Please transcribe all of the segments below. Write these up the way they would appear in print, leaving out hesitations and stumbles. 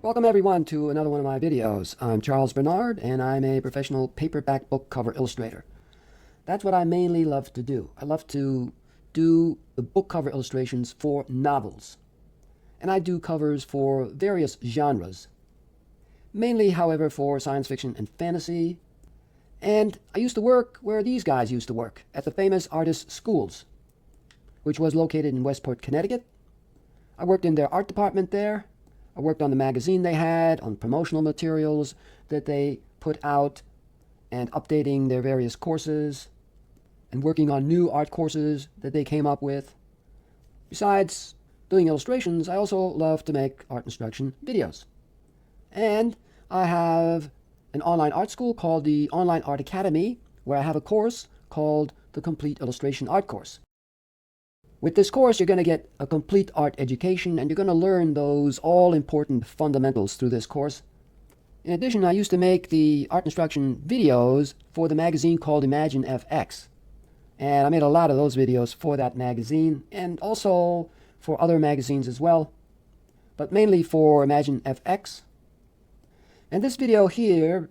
Welcome everyone to another one of my videos. I'm Charles Bernard and I'm a professional paperback book cover illustrator. That's what I mainly love to do. I love to do the book cover illustrations for novels. And I do covers for various genres. Mainly, however, for science fiction and fantasy. And I used to work where these guys used to work, at the Famous Artists Schools, which was located in Westport, Connecticut. I worked in their art department there. I worked on the magazine they had, on promotional materials that they put out, and updating their various courses, and working on new art courses that they came up with. Besides doing illustrations, I also love to make art instruction videos. And I have an online art school called the Online Art Academy, where I have a course called the Complete Illustration Art Course. With this course, you're going to get a complete art education, and you're going to learn those all-important fundamentals through this course. In addition, I used to make the art instruction videos for the magazine called Imagine FX. And I made a lot of those videos for that magazine, and also for other magazines as well, but mainly for Imagine FX. And this video here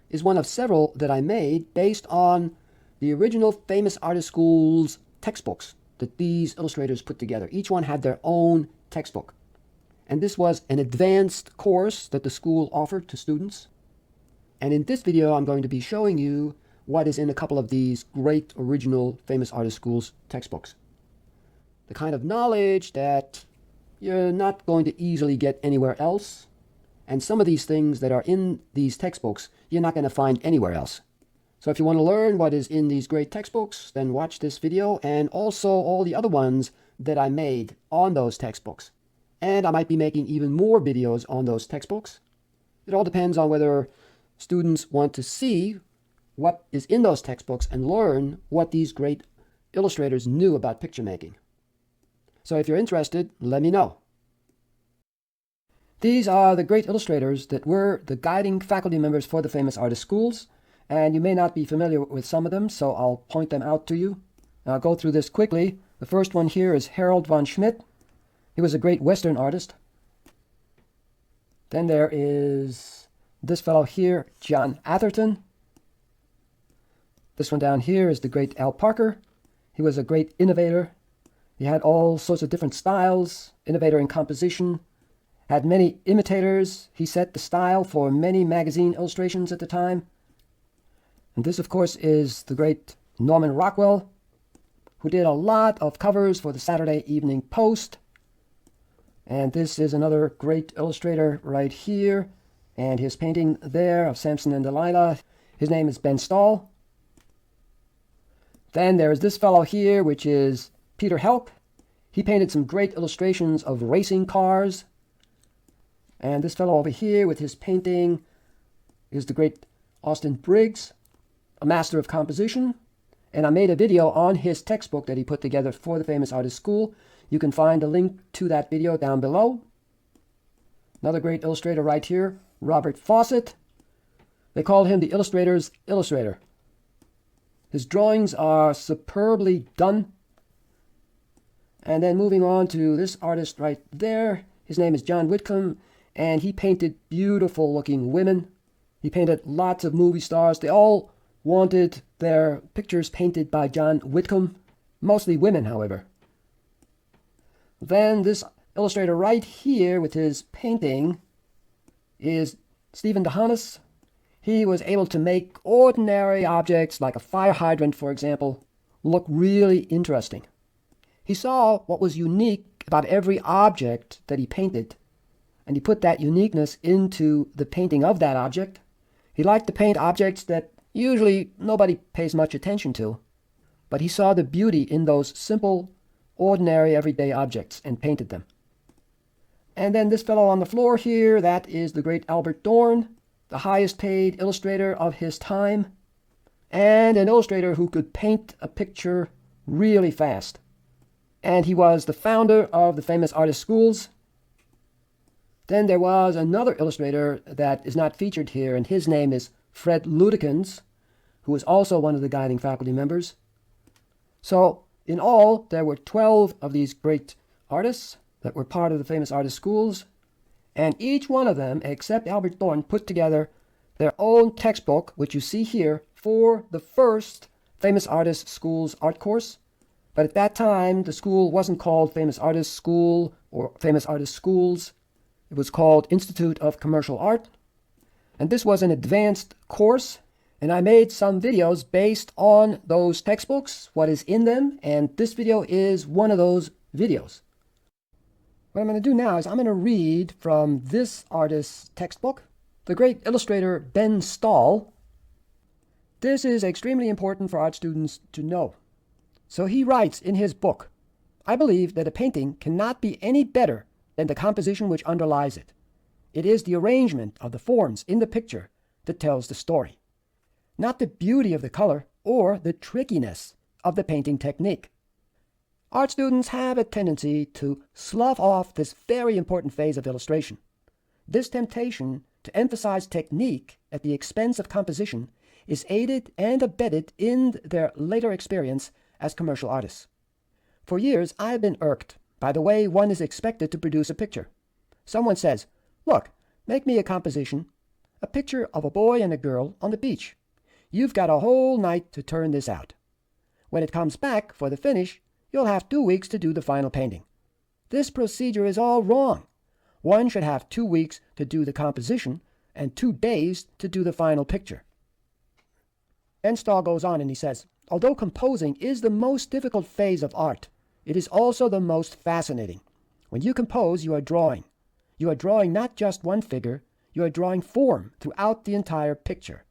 is one of several that I made based on the original Famous Artist Schools textbooks that these illustrators put together. Each one had their own textbook. And this was an advanced course that the school offered to students. And in this video, I'm going to be showing you what is in a couple of these great original Famous Artist Schools textbooks. The kind of knowledge that you're not going to easily get anywhere else. And some of these things that are in these textbooks, you're not going to find anywhere else. So if you want to learn what is in these great textbooks, then watch this video and also all the other ones that I made on those textbooks. And I might be making even more videos on those textbooks. It all depends on whether students want to see what is in those textbooks and learn what these great illustrators knew about picture making. So if you're interested, let me know. These are the great illustrators that were the guiding faculty members for the Famous Artist Schools. And you may not be familiar with some of them, so I'll point them out to you. I'll go through this quickly. The first one here is Harold von Schmidt. He was a great Western artist. Then there is this fellow here, John Atherton. This one down here is the great Al Parker. He was a great innovator. He had all sorts of different styles, innovator in composition, had many imitators. He set the style for many magazine illustrations at the time. And this, of course, is the great Norman Rockwell, who did a lot of covers for the Saturday Evening Post. And this is another great illustrator right here. And his painting there of Samson and Delilah, his name is Ben Stahl. Then there's this fellow here, which is Peter Helk. He painted some great illustrations of racing cars. And this fellow over here with his painting is the great Austin Briggs, a master of composition, and I made a video on his textbook that he put together for the Famous Artist School. You can find a link to that video down below. Another great illustrator right here, Robert Fawcett. They called him the illustrator's illustrator. His drawings are superbly done. And then moving on to this artist right there, his name is John Whitcomb, and he painted beautiful looking women. He painted lots of movie stars. They all wanted their pictures painted by John Whitcomb, mostly women, however. Then this illustrator right here with his painting is Stephen DeHanas. He was able to make ordinary objects, like a fire hydrant, for example, look really interesting. He saw what was unique about every object that he painted, and he put that uniqueness into the painting of that object. He liked to paint objects that usually nobody pays much attention to, but he saw the beauty in those simple, ordinary, everyday objects and painted them. And then this fellow on the floor here, that is the great Albert Dorn, the highest paid illustrator of his time, and an illustrator who could paint a picture really fast. And he was the founder of the Famous Artist Schools. Then there was another illustrator that is not featured here, and his name is Fred Ludekens, who was also one of the guiding faculty members. So in all, there were 12 of these great artists that were part of the Famous Artist Schools, And each one of them, except Albert Thorne, put together their own textbook, which you see here, for the first Famous Artists School's art course. But at that time, the school wasn't called Famous Artists School or Famous Artists Schools. It was called Institute of Commercial Art. And this was an advanced course. And I made some videos based on those textbooks, what is in them. And this video is one of those videos. What I'm going to do now is I'm going to read from this artist's textbook, the great illustrator Ben Stahl. This is extremely important for art students to know. So he writes in his book, "I believe that a painting cannot be any better than the composition which underlies it. It is the arrangement of the forms in the picture that tells the story, not the beauty of the color or the trickiness of the painting technique. Art students have a tendency to slough off this very important phase of illustration. This temptation to emphasize technique at the expense of composition is aided and abetted in their later experience as commercial artists. For years, I have been irked by the way one is expected to produce a picture. Someone says, 'Look, make me a composition, a picture of a boy and a girl on the beach. You've got a whole night to turn this out. When it comes back for the finish, you'll have 2 weeks to do the final painting. This procedure is all wrong. One should have 2 weeks to do the composition and 2 days to do the final picture.'" Ben Stahl goes on and he says, "Although composing is the most difficult phase of art, it is also the most fascinating. When you compose, you are drawing. You are drawing not just one figure, you are drawing form throughout the entire picture.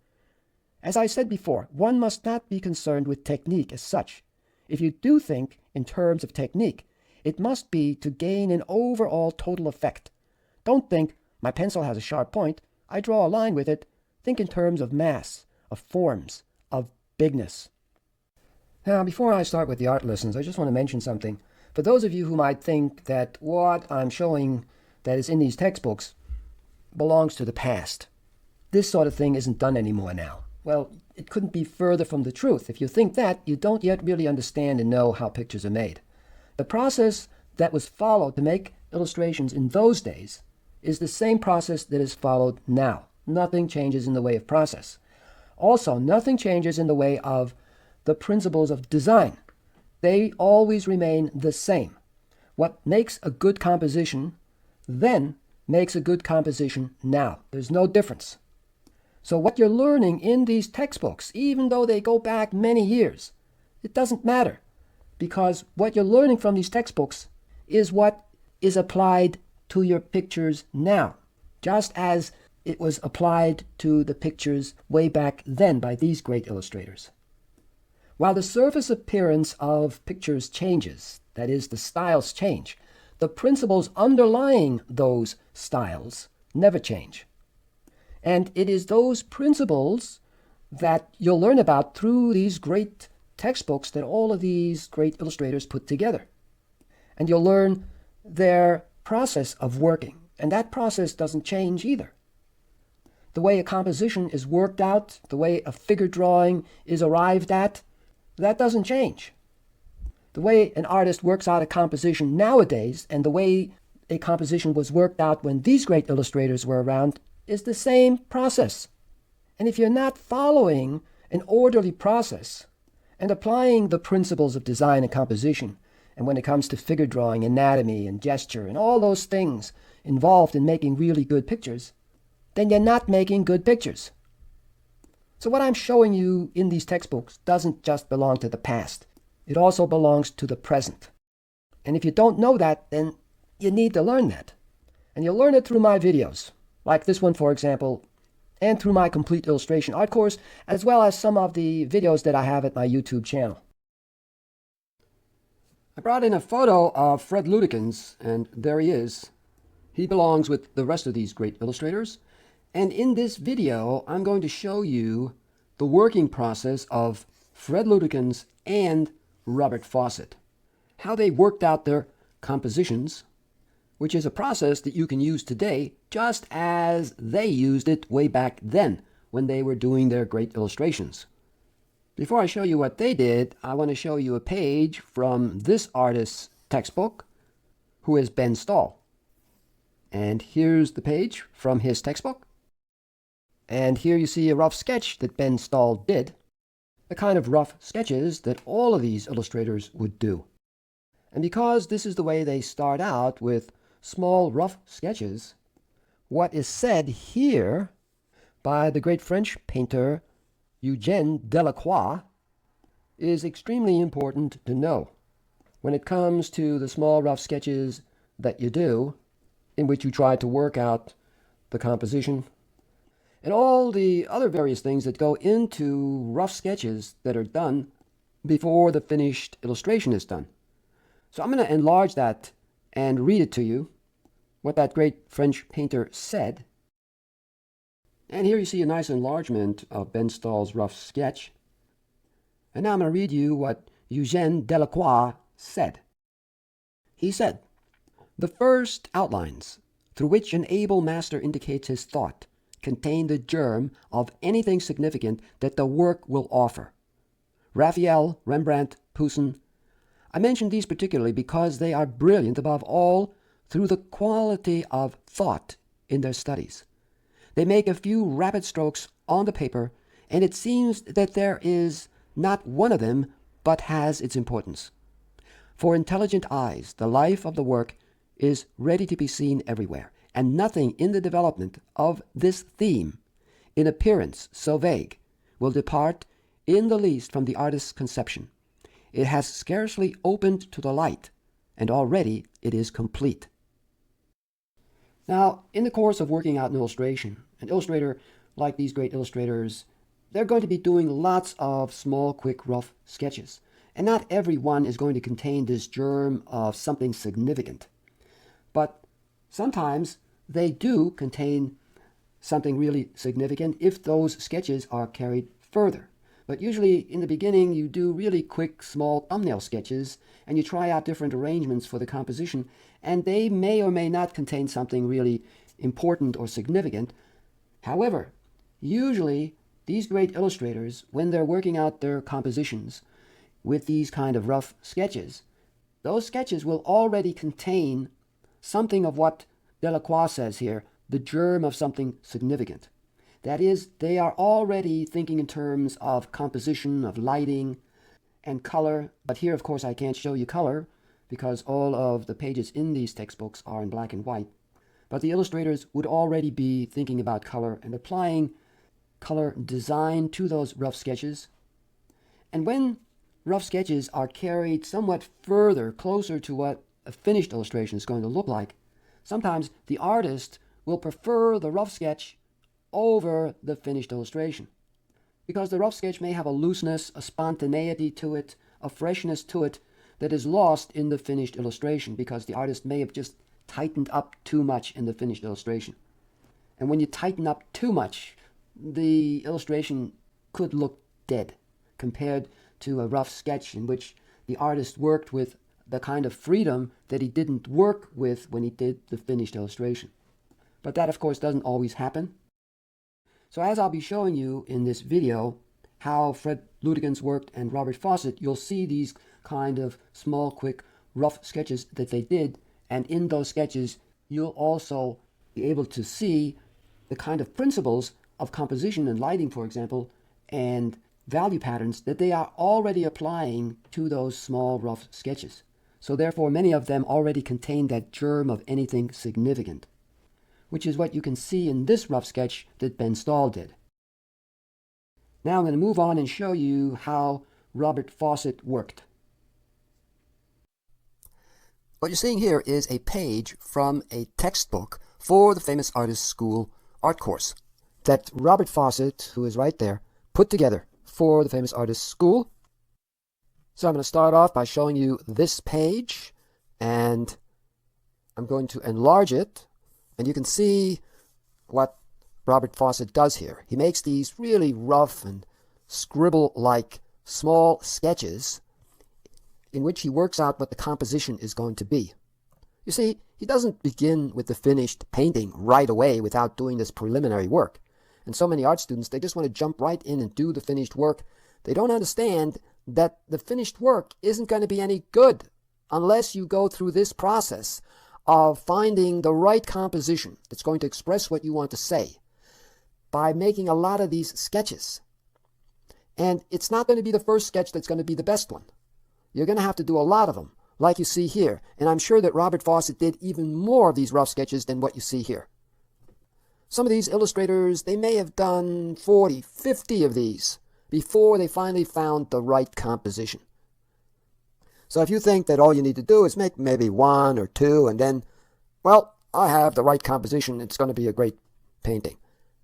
As I said before, one must not be concerned with technique as such. If you do think in terms of technique, it must be to gain an overall total effect. Don't think, my pencil has a sharp point, I draw a line with it. Think in terms of mass, of forms, of bigness." Now, before I start with the art lessons, I just want to mention something. For those of you who might think that what I'm showing that is in these textbooks belongs to the past, this sort of thing isn't done anymore now. Well, it couldn't be further from the truth. If you think that, you don't yet really understand and know how pictures are made. The process that was followed to make illustrations in those days is the same process that is followed now. Nothing changes in the way of process. Also, nothing changes in the way of the principles of design. They always remain the same. What makes a good composition then makes a good composition now. There's no difference. So what you're learning in these textbooks, even though they go back many years, it doesn't matter, because what you're learning from these textbooks is what is applied to your pictures now, just as it was applied to the pictures way back then by these great illustrators. While the surface appearance of pictures changes, that is, the styles change, the principles underlying those styles never change. And it is those principles that you'll learn about through these great textbooks that all of these great illustrators put together. And you'll learn their process of working, and that process doesn't change either. The way a composition is worked out, the way a figure drawing is arrived at, that doesn't change. The way an artist works out a composition nowadays and the way a composition was worked out when these great illustrators were around is the same process. And if you're not following an orderly process and applying the principles of design and composition, and when it comes to figure drawing, anatomy and gesture and all those things involved in making really good pictures, then you're not making good pictures. So what I'm showing you in these textbooks doesn't just belong to the past. It also belongs to the present. And if you don't know that, then you need to learn that. And you'll learn it through my videos, like this one, for example, and through my complete illustration art course, as well as some of the videos that I have at my YouTube channel. I brought in a photo of Fred Ludekens, and there he is. He belongs with the rest of these great illustrators. And in this video, I'm going to show you the working process of Fred Ludekens and Robert Fawcett, how they worked out their compositions, which is a process that you can use today just as they used it way back then when they were doing their great illustrations. Before I show you what they did, I want to show you a page from this artist's textbook, who is Ben Stahl. And here's the page from his textbook. And here you see a rough sketch that Ben Stahl did, the kind of rough sketches that all of these illustrators would do. And because this is the way they start out, with small rough sketches, what is said here by the great French painter Eugène Delacroix is extremely important to know when it comes to the small rough sketches that you do, in which you try to work out the composition and all the other various things that go into rough sketches that are done before the finished illustration is done. So I'm going to enlarge that and read it to you, what that great French painter said. And here you see a nice enlargement of Ben Stahl's rough sketch. And now I'm going to read you what Eugène Delacroix said. He said, "The first outlines, through which an able master indicates his thought, contain the germ of anything significant that the work will offer. Raphael, Rembrandt, Poussin. I mention these particularly because they are brilliant above all through the quality of thought in their studies. They make a few rapid strokes on the paper, and it seems that there is not one of them but has its importance. For intelligent eyes, the life of the work is ready to be seen everywhere, and nothing in the development of this theme, in appearance so vague, will depart in the least from the artist's conception. It has scarcely opened to the light, and already it is complete." Now, in the course of working out an illustration, an illustrator, like these great illustrators, they're going to be doing lots of small, quick, rough sketches. And not every one is going to contain this germ of something significant. But sometimes they do contain something really significant if those sketches are carried further. But usually in the beginning you do really quick, small thumbnail sketches, and you try out different arrangements for the composition, and they may or may not contain something really important or significant. However, usually these great illustrators, when they're working out their compositions with these kind of rough sketches, those sketches will already contain something of what Delacroix says here, the germ of something significant. That is, they are already thinking in terms of composition, of lighting, and color. But here, of course, I can't show you color because all of the pages in these textbooks are in black and white. But the illustrators would already be thinking about color and applying color design to those rough sketches. And when rough sketches are carried somewhat further, closer to what a finished illustration is going to look like, sometimes the artist will prefer the rough sketch over the finished illustration, because the rough sketch may have a looseness, a spontaneity to it, a freshness to it that is lost in the finished illustration, because the artist may have just tightened up too much in the finished illustration. And when you tighten up too much, the illustration could look dead compared to a rough sketch in which the artist worked with the kind of freedom that he didn't work with when he did the finished illustration. But that, of course, doesn't always happen. So as I'll be showing you in this video how Fred Ludekens worked and Robert Fawcett, you'll see these kind of small, quick, rough sketches that they did. And in those sketches, you'll also be able to see the kind of principles of composition and lighting, for example, and value patterns that they are already applying to those small, rough sketches. So therefore, many of them already contain that germ of anything significant, which is what you can see in this rough sketch that Ben Stahl did. Now I'm going to move on and show you how Robert Fawcett worked. What you're seeing here is a page from a textbook for the Famous Artist School art course that Robert Fawcett, who is right there, put together for the Famous Artist School. So I'm going to start off by showing you this page, and I'm going to enlarge it, and you can see what Robert Fawcett does here. He makes these really rough and scribble-like small sketches in which he works out what the composition is going to be. You see, he doesn't begin with the finished painting right away without doing this preliminary work. And so many art students, they just want to jump right in and do the finished work. They don't understand that the finished work isn't going to be any good unless you go through this process of finding the right composition that's going to express what you want to say by making a lot of these sketches. And it's not going to be the first sketch that's going to be the best one. You're going to have to do a lot of them, like you see here. And I'm sure that Robert Fawcett did even more of these rough sketches than what you see here. Some of these illustrators, they may have done 40, 50 of these before they finally found the right composition. So if you think that all you need to do is make maybe one or two and then, well, I have the right composition, it's going to be a great painting.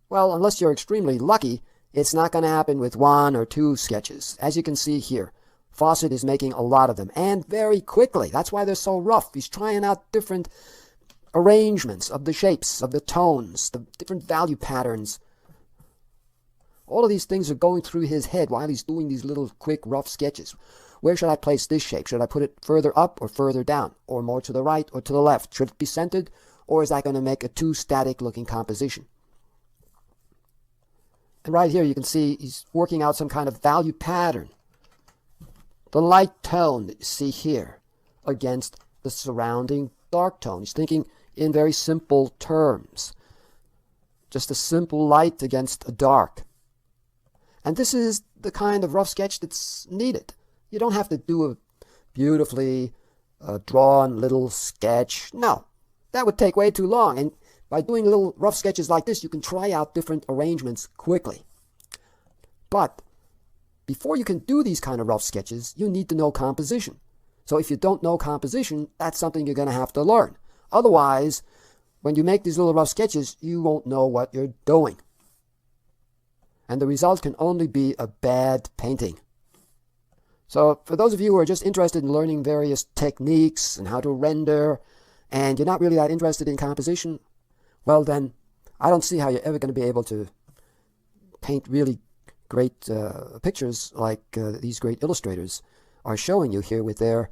Well, unless you're extremely lucky, it's not going to happen with one or two sketches. As you can see here, Fawcett is making a lot of them, and very quickly. That's why they're so rough. He's trying out different arrangements of the shapes, of the tones, the different value patterns. All of these things are going through his head while he's doing these little quick rough sketches. Where should I place this shape? Should I put it further up or further down? Or more to the right or to the left? Should it be centered? Or is that going to make a too static looking composition? And right here you can see he's working out some kind of value pattern. The light tone that you see here against the surrounding dark tone. He's thinking in very simple terms. Just a simple light against a dark. And this is the kind of rough sketch that's needed. You don't have to do a beautifully drawn little sketch. No, that would take way too long. And by doing little rough sketches like this, you can try out different arrangements quickly. But before you can do these kind of rough sketches, you need to know composition. So if you don't know composition, that's something you're going to have to learn. Otherwise, when you make these little rough sketches, you won't know what you're doing. And the result can only be a bad painting. So for those of you who are just interested in learning various techniques and how to render, and you're not really that interested in composition, well then, I don't see how you're ever going to be able to paint really great pictures like these great illustrators are showing you here with their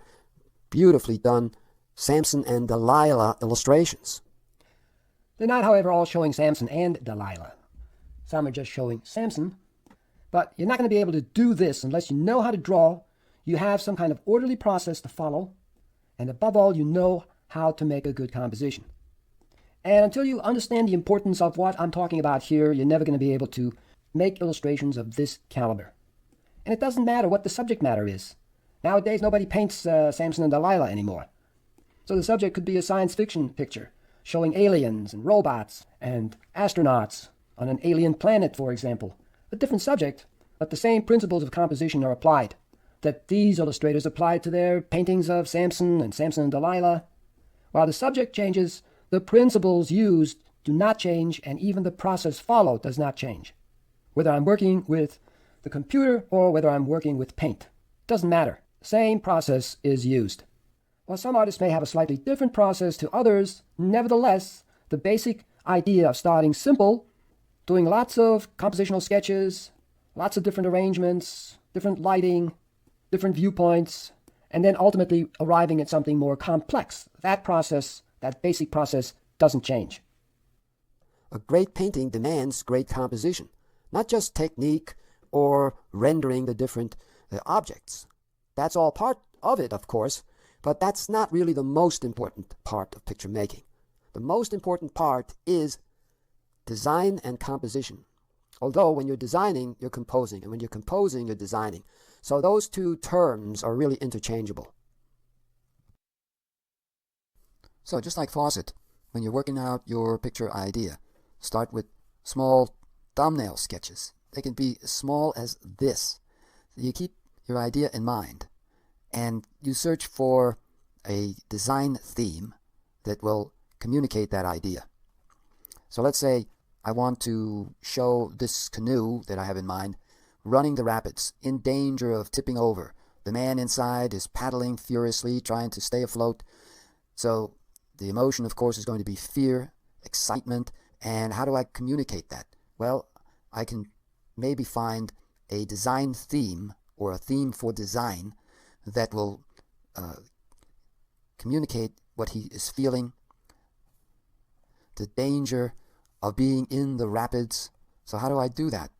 beautifully done Samson and Delilah illustrations. They're not, however, all showing Samson and Delilah. Some are just showing Samson. But you're not going to be able to do this unless you know how to draw, you have some kind of orderly process to follow, and above all, you know how to make a good composition. And until you understand the importance of what I'm talking about here, you're never going to be able to make illustrations of this caliber. And it doesn't matter what the subject matter is. Nowadays, nobody paints Samson and Delilah anymore. So the subject could be a science fiction picture showing aliens and robots and astronauts on an alien planet, for example. A different subject, but the same principles of composition are applied that these illustrators applied to their paintings of Samson and Delilah. While the subject changes, the principles used do not change, and even the process followed does not change. Whether I'm working with the computer or whether I'm working with paint, doesn't matter. Same process is used. While some artists may have a slightly different process to others, nevertheless, the basic idea of starting simple, doing lots of compositional sketches, lots of different arrangements, different lighting, different viewpoints, and then ultimately arriving at something more complex. That process, that basic process, doesn't change. A great painting demands great composition, not just technique or rendering the different objects. That's all part of it, of course, but that's not really the most important part of picture making. The most important part is design and composition. Although when you're designing, you're composing, and when you're composing, you're designing. So those two terms are really interchangeable. So just like Fawcett, when you're working out your picture idea, start with small thumbnail sketches. They can be as small as this. You keep your idea in mind, and you search for a design theme that will communicate that idea. So let's say I want to show this canoe that I have in mind running the rapids, in danger of tipping over. The man inside is paddling furiously, trying to stay afloat. So the emotion, of course, is going to be fear, excitement, and how do I communicate that? Well, I can maybe find a design theme or a theme for design that will communicate what he is feeling, the danger of being in the rapids. So how do I do that?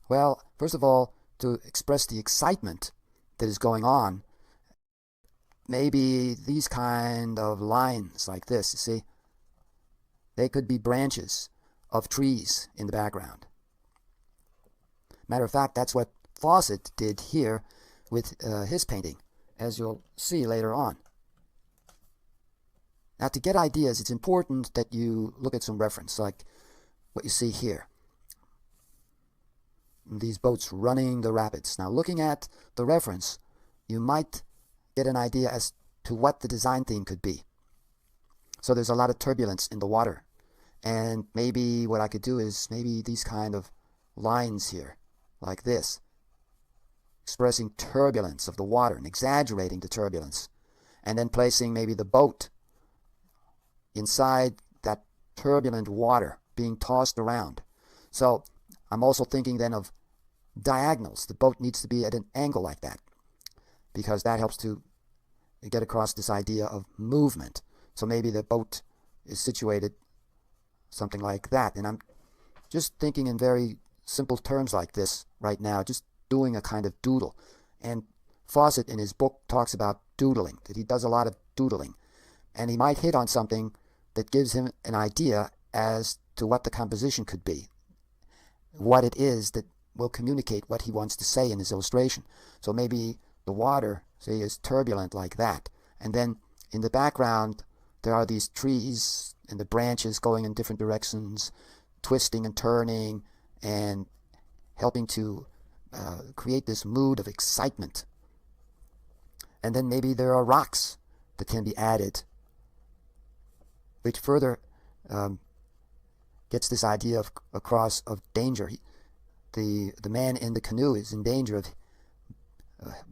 Well, first of all, to express the excitement that is going on, maybe these kind of lines like this, you see? They could be branches of trees in the background. Matter of fact, that's what Fawcett did here with his painting, as you'll see later on. Now, to get ideas, it's important that you look at some reference, like what you see here. These boats running the rapids. Now, looking at the reference, you might get an idea as to what the design theme could be. So there's a lot of turbulence in the water. And maybe what I could do is maybe these kind of lines here, like this, expressing turbulence of the water and exaggerating the turbulence. And then placing maybe the boat inside that turbulent water being tossed around. So I'm also thinking then of diagonals. The boat needs to be at an angle like that, because that helps to get across this idea of movement. So maybe the boat is situated something like that. And I'm just thinking in very simple terms like this right now, just doing a kind of doodle. And Fawcett in his book talks about doodling, that he does a lot of doodling. And he might hit on something that gives him an idea as to what the composition could be, what it is that will communicate what he wants to say in his illustration. So maybe the water, say, is turbulent like that. And then in the background, there are these trees and the branches going in different directions, twisting and turning and helping to create this mood of excitement. And then maybe there are rocks that can be added, which further gets this idea across of danger. The man in the canoe is in danger of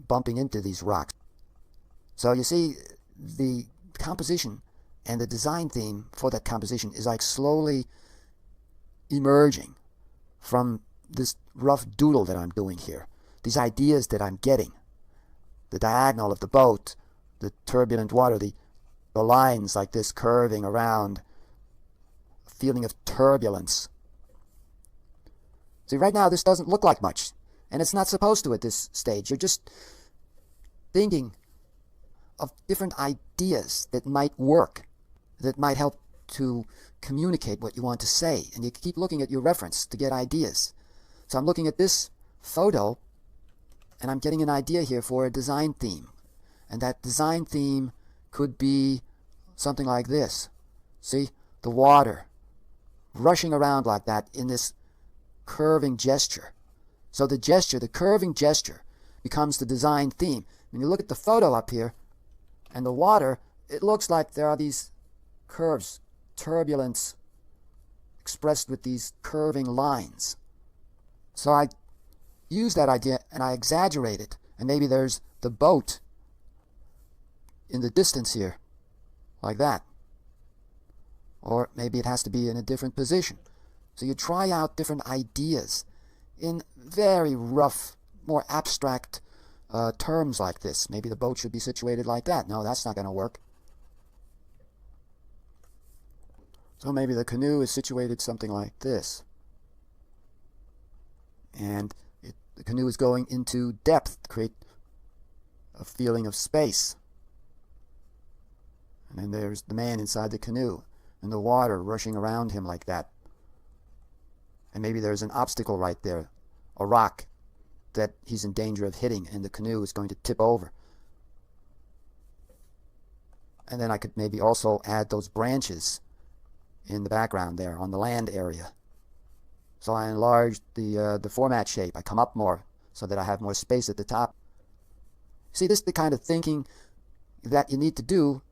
bumping into these rocks. So you see, the composition and the design theme for that composition is like slowly emerging from this rough doodle that I'm doing here. These ideas that I'm getting. The diagonal of the boat, the turbulent water, the lines like this curving around, a feeling of turbulence. See, right now this doesn't look like much, and it's not supposed to at this stage. You're just thinking of different ideas that might work, that might help to communicate what you want to say, and you keep looking at your reference to get ideas. So I'm looking at this photo, and I'm getting an idea here for a design theme, and that design theme could be something like this. See, the water rushing around like that in this curving gesture. So the gesture, the curving gesture, becomes the design theme. When you look at the photo up here and the water, it looks like there are these curves, turbulence expressed with these curving lines. So I use that idea and I exaggerate it, and maybe there's the boat in the distance here, like that. Or maybe it has to be in a different position. So you try out different ideas in very rough, more abstract terms like this. Maybe the boat should be situated like that. No, that's not going to work. So maybe the canoe is situated something like this. And the canoe is going into depth to create a feeling of space. And then there's the man inside the canoe and the water rushing around him like that. And maybe there's an obstacle right there, a rock that he's in danger of hitting, and the canoe is going to tip over. And then I could maybe also add those branches in the background there on the land area. So I enlarge the format shape. I come up more so that I have more space at the top. See, this is the kind of thinking that you need to do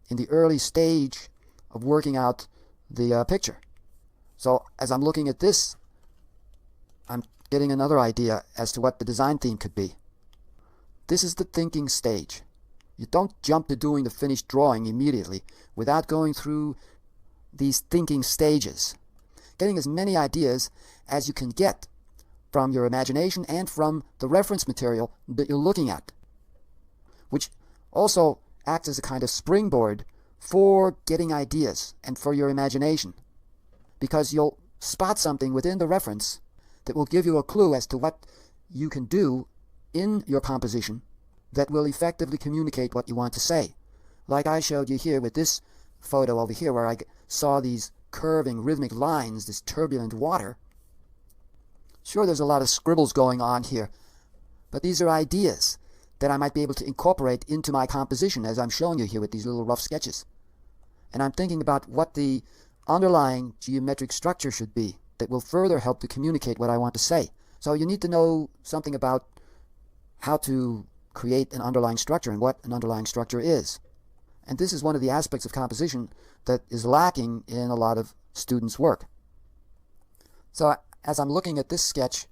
in the early stage of working out the picture. So as I'm looking at this, I'm getting another idea as to what the design theme could be. This is the thinking stage. You don't jump to doing the finished drawing immediately without going through these thinking stages, getting as many ideas as you can get from your imagination and from the reference material that you're looking at, which also acts as a kind of springboard for getting ideas and for your imagination, because you'll spot something within the reference that will give you a clue as to what you can do in your composition that will effectively communicate what you want to say. Like I showed you here with this photo over here where I saw these curving rhythmic lines, this turbulent water. Sure, there's a lot of scribbles going on here, but these are ideas that I might be able to incorporate into my composition as I'm showing you here with these little rough sketches. And I'm thinking about what the underlying geometric structure should be that will further help to communicate what I want to say. So you need to know something about how to create an underlying structure and what an underlying structure is. And this is one of the aspects of composition that is lacking in a lot of students' work. So as I'm looking at this sketch,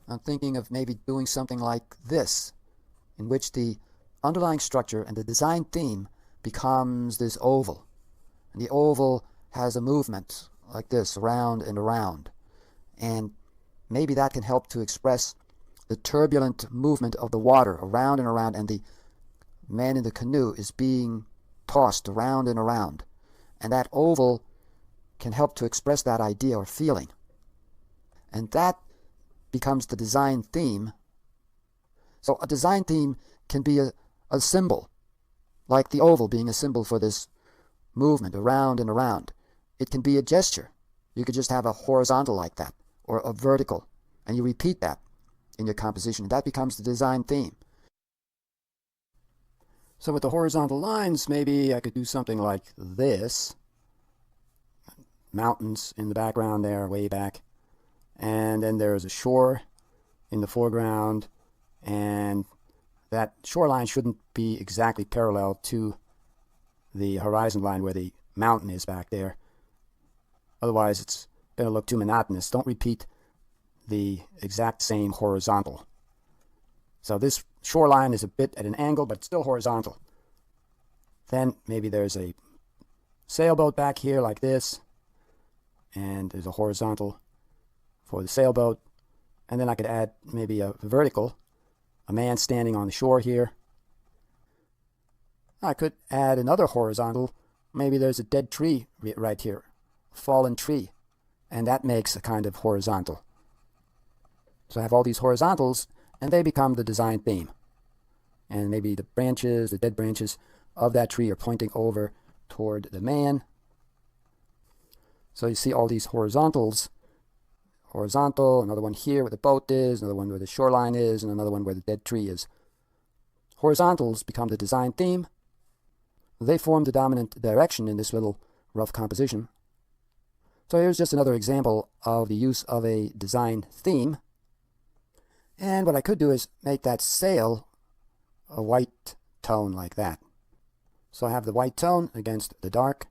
I'm thinking of maybe doing something like this, in which the underlying structure and the design theme becomes this oval. And the oval has a movement like this, around and around. And maybe that can help to express the turbulent movement of the water around and around, and the man in the canoe is being tossed around and around. And that oval can help to express that idea or feeling. And that becomes the design theme. So a design theme can be a symbol, like the oval being a symbol for this movement around and around. It can be a gesture. You could just have a horizontal like that, or a vertical, and you repeat that in your composition. That becomes the design theme. So with the horizontal lines, maybe I could do something like this. Mountains in the background there, way back. And then there's a shore in the foreground, and that shoreline shouldn't be exactly parallel to the horizon line where the mountain is back there. Otherwise, it's going to look too monotonous. Don't repeat the exact same horizontal. So this shoreline is a bit at an angle, but it's still horizontal. Then maybe there's a sailboat back here like this, and there's a horizontal for the sailboat. And then I could add maybe a vertical, a man standing on the shore here. I could add another horizontal. Maybe there's a dead tree right here, a fallen tree, and that makes a kind of horizontal. So I have all these horizontals, and they become the design theme. And maybe the branches, the dead branches of that tree are pointing over toward the man. So you see all these horizontals. Horizontal, another one here where the boat is, another one where the shoreline is, and another one where the dead tree is. Horizontals become the design theme. They form the dominant direction in this little rough composition. So here's just another example of the use of a design theme. And what I could do is make that sail a white tone like that. So I have the white tone against the dark.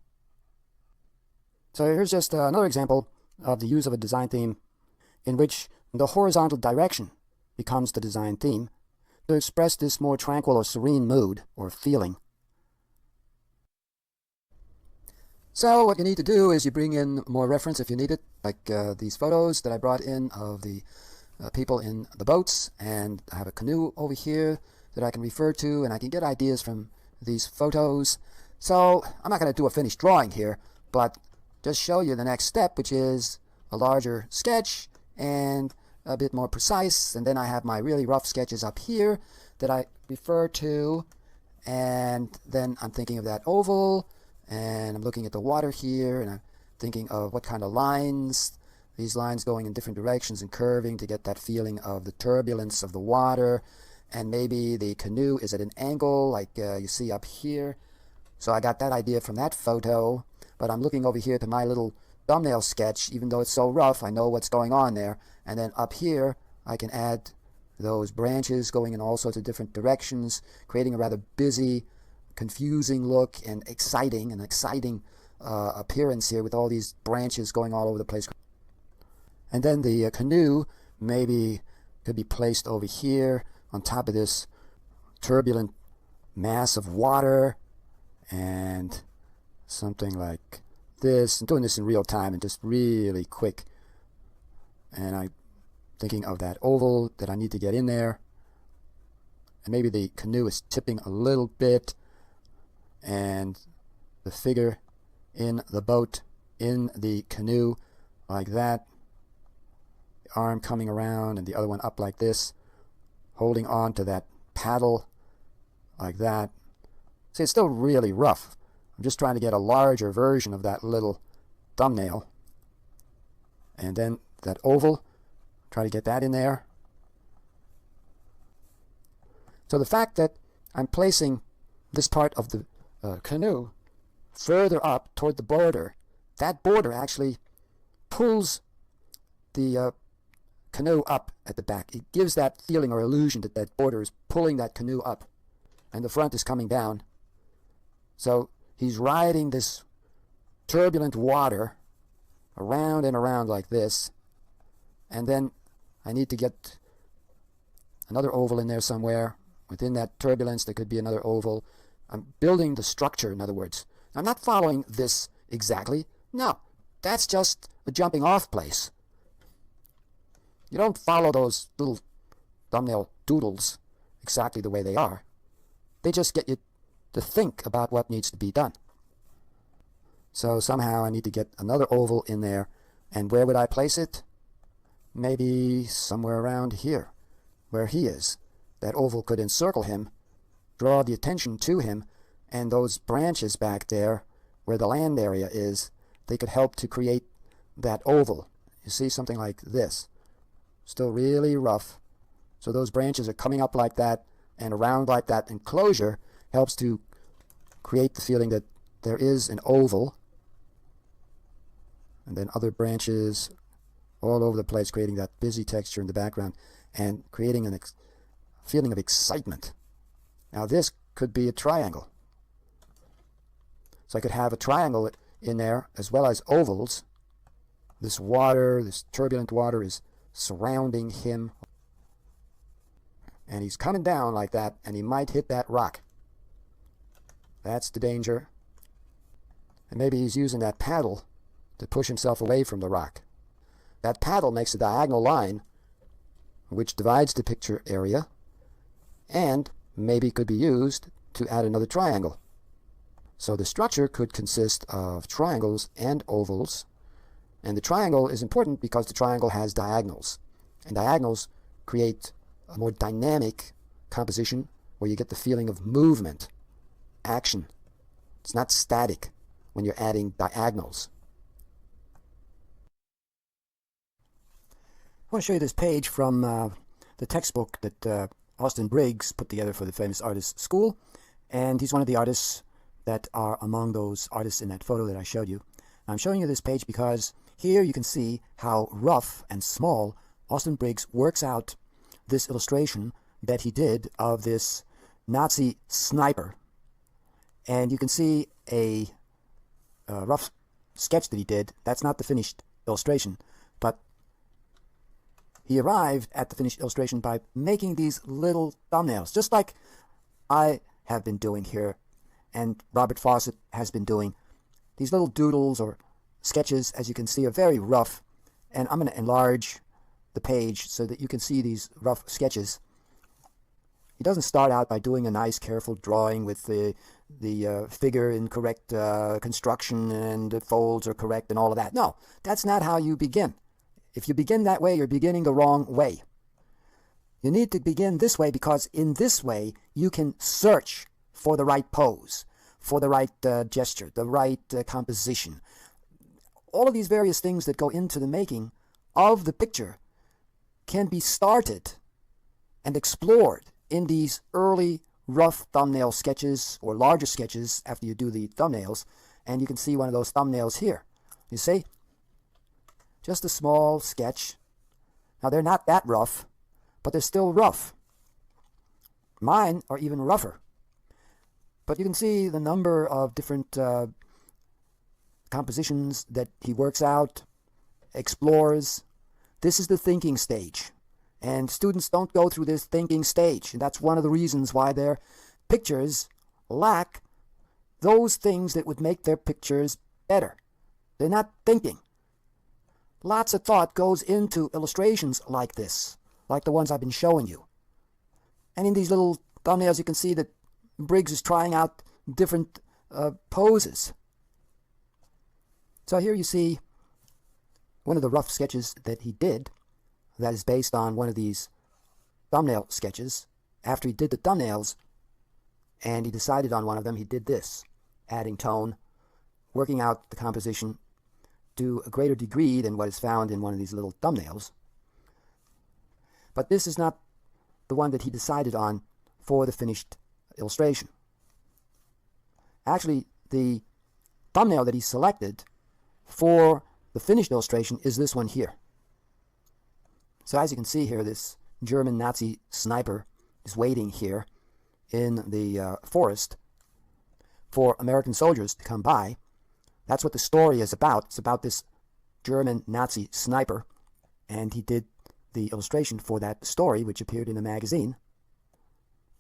So here's just another example of the use of a design theme in which the horizontal direction becomes the design theme to express this more tranquil or serene mood or feeling. So what you need to do is you bring in more reference if you need it, like these photos that I brought in of the people in the boats, and I have a canoe over here that I can refer to, and I can get ideas from these photos. So I'm not going to do a finished drawing here, but just show you the next step, which is a larger sketch and a bit more precise. And then I have my really rough sketches up here that I refer to, and then I'm thinking of that oval, and I'm looking at the water here, and I'm thinking of what kind of lines, these lines going in different directions and curving to get that feeling of the turbulence of the water. And maybe the canoe is at an angle like you see up here. So I got that idea from that photo, but I'm looking over here to my little thumbnail sketch. Even though it's so rough, I know what's going on there. And then up here I can add those branches going in all sorts of different directions, creating a rather busy, confusing look and exciting appearance here with all these branches going all over the place. And then the canoe maybe could be placed over here on top of this turbulent mass of water, and something like this. I'm doing this in real time and just really quick, and I'm thinking of that oval that I need to get in there, and maybe the canoe is tipping a little bit, and the figure in the boat in the canoe like that, the arm coming around and the other one up like this, holding on to that paddle like that. See, it's still really rough. I'm just trying to get a larger version of that little thumbnail. And then that oval, try to get that in there. So the fact that I'm placing this part of the canoe further up toward the border, that border actually pulls the canoe up at the back. It gives that feeling or illusion that that border is pulling that canoe up and the front is coming down. So he's riding this turbulent water around and around like this, and then I need to get another oval in there somewhere. Within that turbulence there could be another oval. I'm building the structure, in other words. I'm not following this exactly. No, that's just a jumping off place. You don't follow those little thumbnail doodles exactly the way they are. They just get you to think about what needs to be done. So somehow I need to get another oval in there. And where would I place it? Maybe somewhere around here, where he is. That oval could encircle him, draw the attention to him, and those branches back there, where the land area is, they could help to create that oval. You see, something like this. Still really rough. So those branches are coming up like that and around like that. Enclosure helps to create the feeling that there is an oval. And then other branches all over the place, creating that busy texture in the background and creating a feeling of excitement. Now this could be a triangle. So I could have a triangle in there as well as ovals. This water, this turbulent water is surrounding him. And he's coming down like that, and he might hit that rock. That's the danger. And maybe he's using that paddle to push himself away from the rock. That paddle makes a diagonal line which divides the picture area and maybe could be used to add another triangle. So the structure could consist of triangles and ovals. And the triangle is important because the triangle has diagonals. And diagonals create a more dynamic composition where you get the feeling of movement, action. It's not static when you're adding diagonals. I want to show you this page from the textbook that Austin Briggs put together for the Famous Artists School. And he's one of the artists that are among those artists in that photo that I showed you. I'm showing you this page because here you can see how rough and small Austin Briggs works out this illustration that he did of this Nazi sniper. And you can see a rough sketch that he did. That's not the finished illustration, but he arrived at the finished illustration by making these little thumbnails, just like I have been doing here and Robert Fawcett has been doing. These little doodles or sketches, as you can see, are very rough, and I'm going to enlarge the page so that you can see these rough sketches. He doesn't start out by doing a nice careful drawing with the figure in correct construction and the folds are correct and all of that. No, that's not how you begin. If you begin that way, you're beginning the wrong way. You need to begin this way because in this way you can search for the right pose, for the right gesture, the right composition. All of these various things that go into the making of the picture can be started and explored in these early rough thumbnail sketches or larger sketches after you do the thumbnails. And you can see one of those thumbnails here. You see? Just a small sketch. Now they're not that rough, but they're still rough. Mine are even rougher. But you can see the number of different compositions that he works out, explores. This is the thinking stage. And students don't go through this thinking stage. And that's one of the reasons why their pictures lack those things that would make their pictures better. They're not thinking. Lots of thought goes into illustrations like this, like the ones I've been showing you. And in these little thumbnails you can see that Briggs is trying out different poses. So here you see one of the rough sketches that he did that is based on one of these thumbnail sketches. after he did the thumbnails and he decided on one of them, he did this, adding tone, working out the composition to a greater degree than what is found in one of these little thumbnails. But this is not the one that he decided on for the finished illustration. Actually, the thumbnail that he selected for the finished illustration is this one here. So as you can see here, this German Nazi sniper is waiting here in the forest for American soldiers to come by. That's what the story is about. It's about this German Nazi sniper, and he did the illustration for that story, which appeared in a magazine.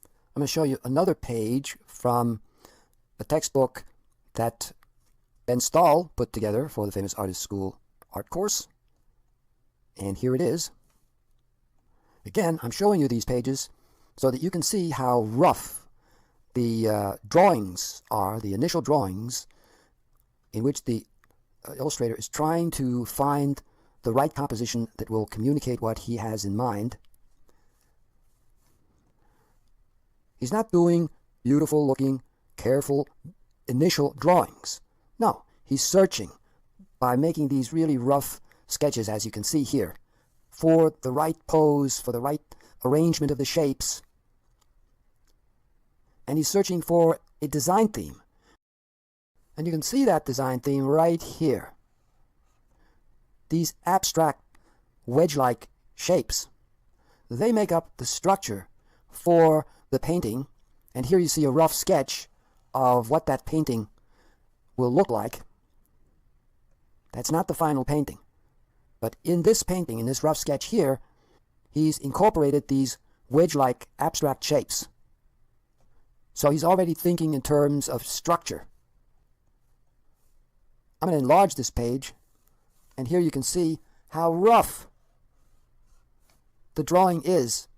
I'm going to show you another page from a textbook that Ben Stahl put together for the Famous Artist School art course. And here it is. Again, I'm showing you these pages so that you can see how rough the drawings are, the initial drawings, in which the illustrator is trying to find the right composition that will communicate what he has in mind. He's not doing beautiful looking, careful initial drawings. No, he's searching by making these really rough sketches, as you can see here, for the right pose, for the right arrangement of the shapes. And he's searching for a design theme. And you can see that design theme right here. These abstract wedge-like shapes, they make up the structure for the painting. And here you see a rough sketch of what that painting will look like. That's not the final painting. But in this painting, in this rough sketch here, he's incorporated these wedge-like abstract shapes. So he's already thinking in terms of structure. I'm going to enlarge this page, and here you can see how rough the drawing is.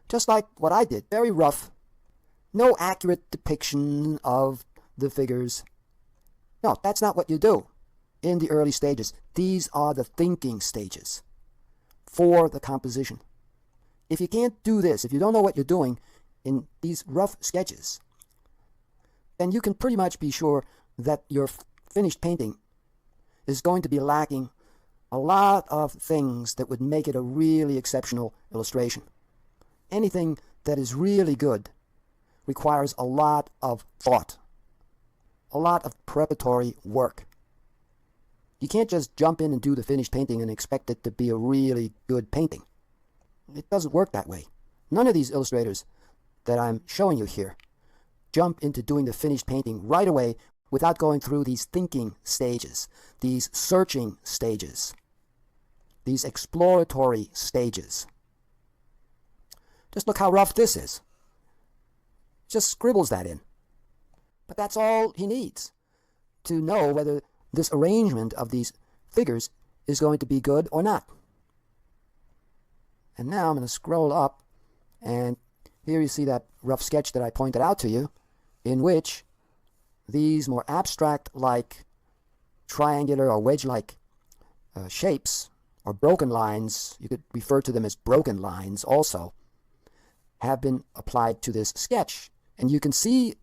Just like what I did, very rough. No accurate depiction of the figures. No, that's not what you do in the early stages. These are the thinking stages for the composition. If you can't do this, if you don't know what you're doing in these rough sketches, then you can pretty much be sure that your finished painting is going to be lacking a lot of things that would make it a really exceptional illustration. Anything that is really good requires a lot of thought, a lot of preparatory work. You can't just jump in and do the finished painting and expect it to be a really good painting. It doesn't work that way. None of these illustrators that I'm showing you here jump into doing the finished painting right away without going through these thinking stages, these searching stages, these exploratory stages. Just look how rough this is. Just scribbles that in. But that's all he needs to know whether this arrangement of these figures is going to be good or not. And now I'm going to scroll up, and here you see that rough sketch that I pointed out to you, in which these more abstract-like triangular or wedge-like shapes, or broken lines, you could refer to them as broken lines also, have been applied to this sketch. And you can see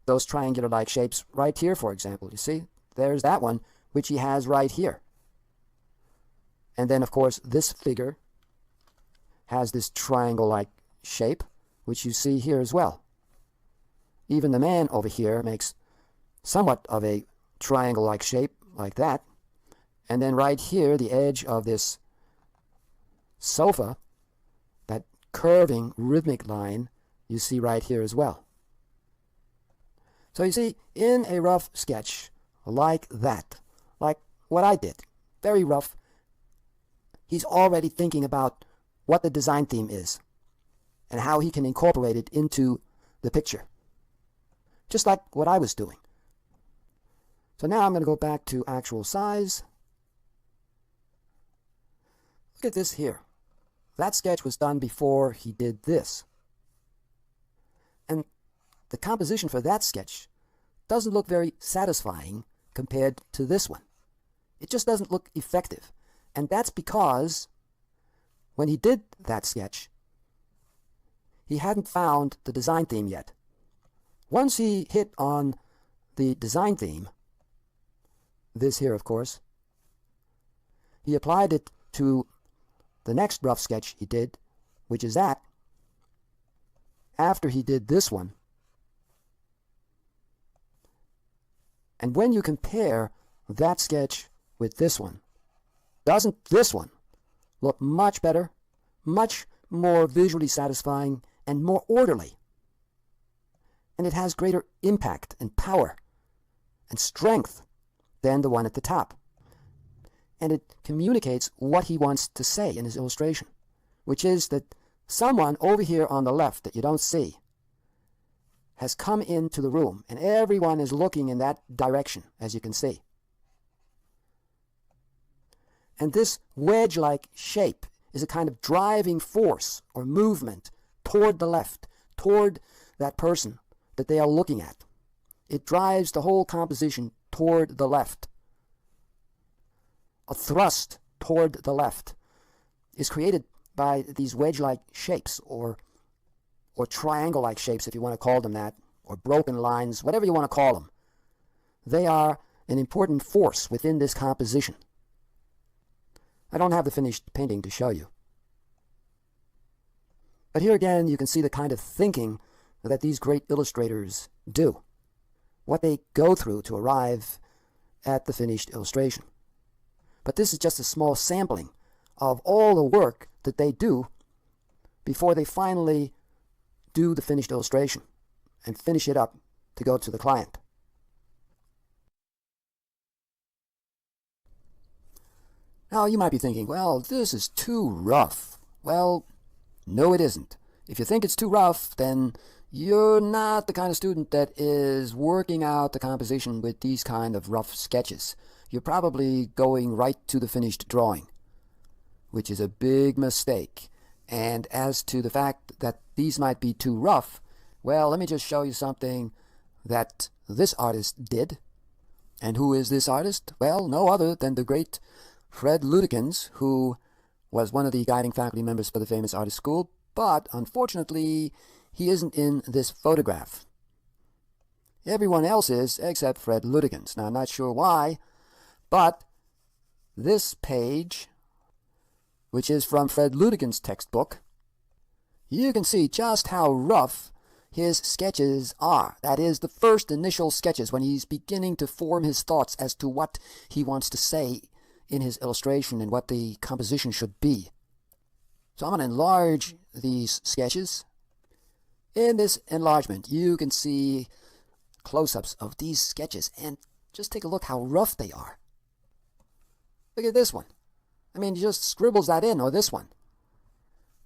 those triangular-like shapes right here, for example. You see? There's that one, which he has right here. And then, of course, this figure has this triangle-like shape, which you see here as well. Even the man over here makes somewhat of a triangle-like shape, like that. And then right here, the edge of this sofa, that curving rhythmic line, you see right here as well. So you see, in a rough sketch like that, like what I did, very rough, he's already thinking about what the design theme is and how he can incorporate it into the picture, just like what I was doing. So now I'm going to go back to actual size. Look at this here. That sketch was done before he did this. And the composition for that sketch doesn't look very satisfying compared to this one. It just doesn't look effective. And that's because when he did that sketch, he hadn't found the design theme yet. Once he hit on the design theme, this here of course, he applied it to the next rough sketch he did, which is that. After he did this one, and when you compare that sketch with this one, doesn't this one look much better, much more visually satisfying, and more orderly? And it has greater impact and power and strength than the one at the top. And it communicates what he wants to say in his illustration, which is that someone over here on the left that you don't see has come into the room, and everyone is looking in that direction, as you can see. And this wedge-like shape is a kind of driving force or movement toward the left, toward that person that they are looking at. It drives the whole composition toward the left. A thrust toward the left is created by these wedge-like shapes, or triangle-like shapes, if you want to call them that, or broken lines, whatever you want to call them. They are an important force within this composition. I don't have the finished painting to show you. But here again, you can see the kind of thinking that these great illustrators do, what they go through to arrive at the finished illustration. But this is just a small sampling of all the work that they do before they finally do the finished illustration and finish it up to go to the client. Now you might be thinking, well, this is too rough. Well, no it isn't. If you think it's too rough, then you're not the kind of student that is working out the composition with these kind of rough sketches. You're probably going right to the finished drawing, which is a big mistake. And as to the fact that these might be too rough, well, let me just show you something that this artist did. And who is this artist? Well, no other than the great Fred Ludekens, who was one of the guiding faculty members for the famous artist school, but unfortunately, he isn't in this photograph. Everyone else is, except Fred Ludekens. Now, I'm not sure why, but this page, which is from Fred Ludekens' textbook, you can see just how rough his sketches are. That is, the first initial sketches, when he's beginning to form his thoughts as to what he wants to say in his illustration and what the composition should be. So I'm going to enlarge these sketches. In this enlargement, you can see close-ups of these sketches, and just take a look how rough they are. Look at this one. I mean, he just scribbles that in, or this one,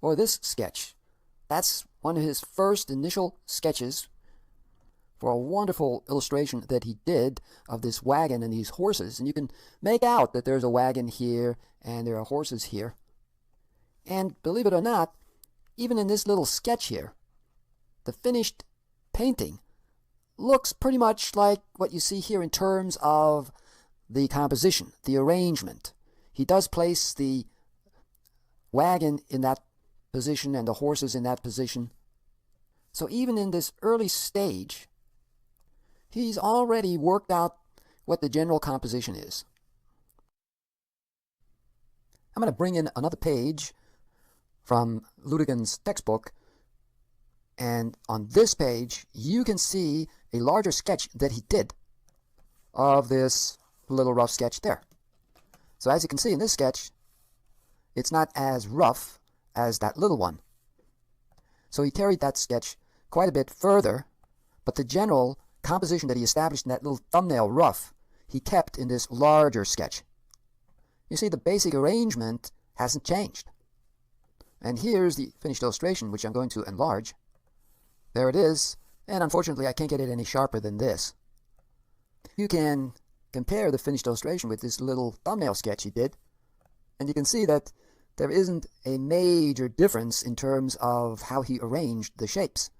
or this sketch. That's one of his first initial sketches for a wonderful illustration that he did of this wagon and these horses. And you can make out that there's a wagon here and there are horses here. And believe it or not, even in this little sketch here, the finished painting looks pretty much like what you see here in terms of the composition, the arrangement. He does place the wagon in that position and the horses in that position. So even in this early stage, he's already worked out what the general composition is. I'm going to bring in another page from Ludekens' textbook, and on this page you can see a larger sketch that he did of this little rough sketch there. So as you can see in this sketch, it's not as rough as that little one. So he carried that sketch quite a bit further, but the general composition that he established in that little thumbnail rough, he kept in this larger sketch. You see, the basic arrangement hasn't changed. And here's the finished illustration, which I'm going to enlarge. There it is, and unfortunately I can't get it any sharper than this. You can compare the finished illustration with this little thumbnail sketch he did, and you can see that there isn't a major difference in terms of how he arranged the shapes.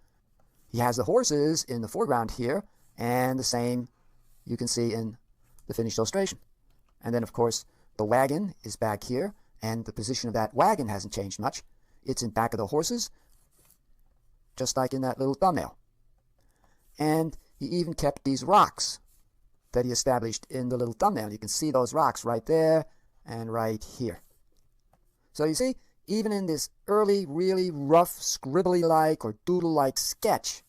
He has the horses in the foreground here, and the same you can see in the finished illustration. And then, of course, the wagon is back here, and the position of that wagon hasn't changed much. It's in back of the horses. just like in that little thumbnail. And he even kept these rocks that he established in the little thumbnail. You can see those rocks right there and right here. So you see, even in this early, really rough, scribbly-like or doodle-like sketch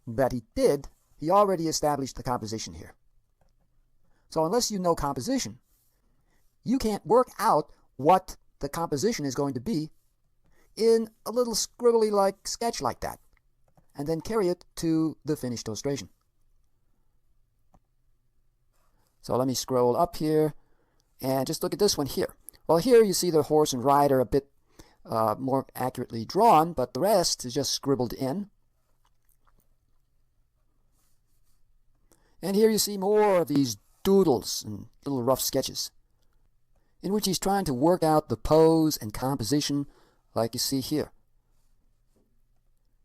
that he did, he already established the composition here. So unless you know composition, you can't work out what the composition is going to be in a little scribbly-like sketch like that, and then carry it to the finished illustration. So let me scroll up here and just look at this one here. Well, here you see the horse and rider a bit more accurately drawn, but the rest is just scribbled in. And here you see more of these doodles and little rough sketches in which he's trying to work out the pose and composition like you see here.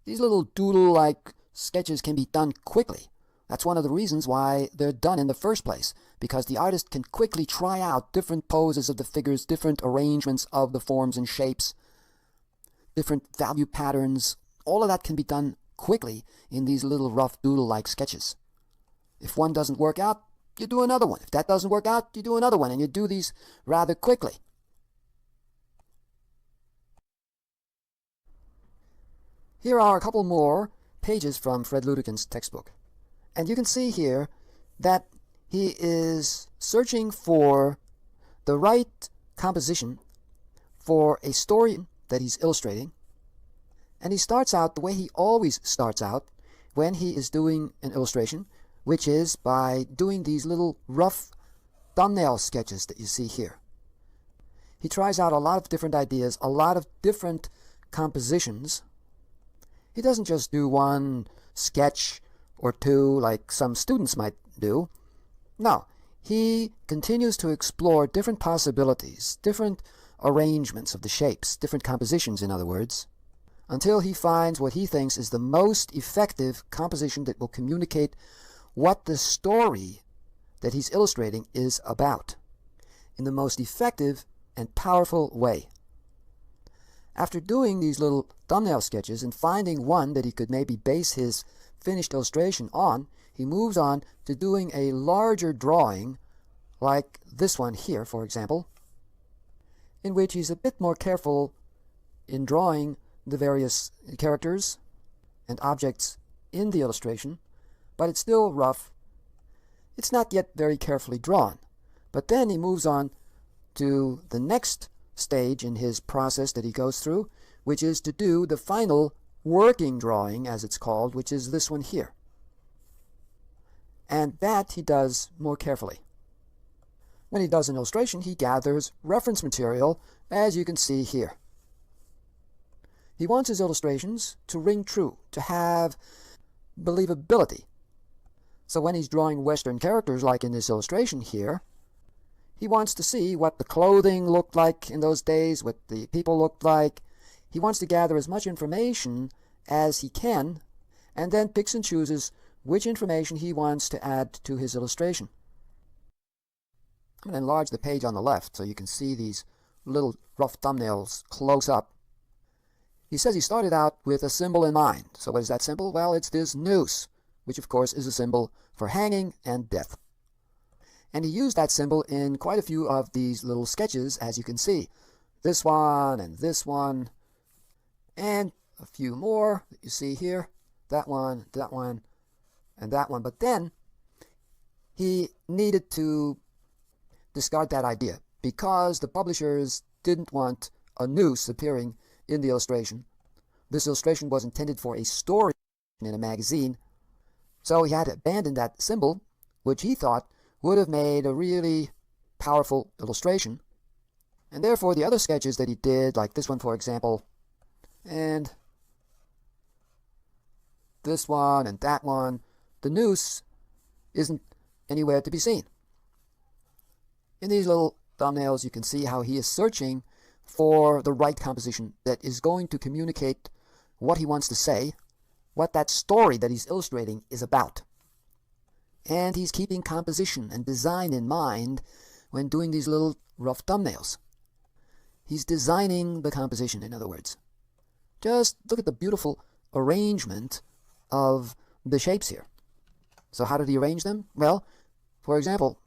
These little doodle-like sketches can be done quickly. That's one of the reasons why they're done in the first place, because the artist can quickly try out different poses of the figures, different arrangements of the forms and shapes, different value patterns. All of that can be done quickly in these little rough doodle-like sketches. If one doesn't work out, you do another one. If that doesn't work out, you do another one, and you do these rather quickly. Here are a couple more pages from Fred Ludekens' textbook. And you can see here that he is searching for the right composition for a story that he's illustrating. And he starts out the way he always starts out when he is doing an illustration, which is by doing these little rough thumbnail sketches that you see here. He tries out a lot of different ideas, a lot of different compositions. He doesn't just do one sketch or two like some students might do. No, he continues to explore different possibilities, different arrangements of the shapes, different compositions, in other words, until he finds what he thinks is the most effective composition that will communicate what the story that he's illustrating is about in the most effective and powerful way. After doing these little thumbnail sketches and finding one that he could maybe base his finished illustration on, he moves on to doing a larger drawing like this one here, for example, in which he's a bit more careful in drawing the various characters and objects in the illustration, but it's still rough. It's not yet very carefully drawn. But then he moves on to the next stage in his process that he goes through, which is to do the final working drawing, as it's called, which is this one here. And that he does more carefully. When he does an illustration, he gathers reference material, as you can see here. He wants his illustrations to ring true, to have believability. So when he's drawing Western characters, like in this illustration here, he wants to see what the clothing looked like in those days, what the people looked like. He wants to gather as much information as he can, and then picks and chooses which information he wants to add to his illustration. I'm going to enlarge the page on the left so you can see these little rough thumbnails close up. He says he started out with a symbol in mind. So what is that symbol? Well, it's this noose, which of course is a symbol for hanging and death. And he used that symbol in quite a few of these little sketches, as you can see. This one, and a few more that you see here. That one, and that one. But then he needed to discard that idea because the publishers didn't want a noose appearing in the illustration. This illustration was intended for a story in a magazine, so he had to abandon that symbol, which he thought would have made a really powerful illustration. And therefore the other sketches that he did, like this one for example, and this one and that one, the noose isn't anywhere to be seen. In these little thumbnails you can see how he is searching for the right composition that is going to communicate what he wants to say, what that story that he's illustrating is about. And he's keeping composition and design in mind when doing these little rough thumbnails. He's designing the composition, in other words. Just look at the beautiful arrangement of the shapes here. So how did he arrange them? Well, for example,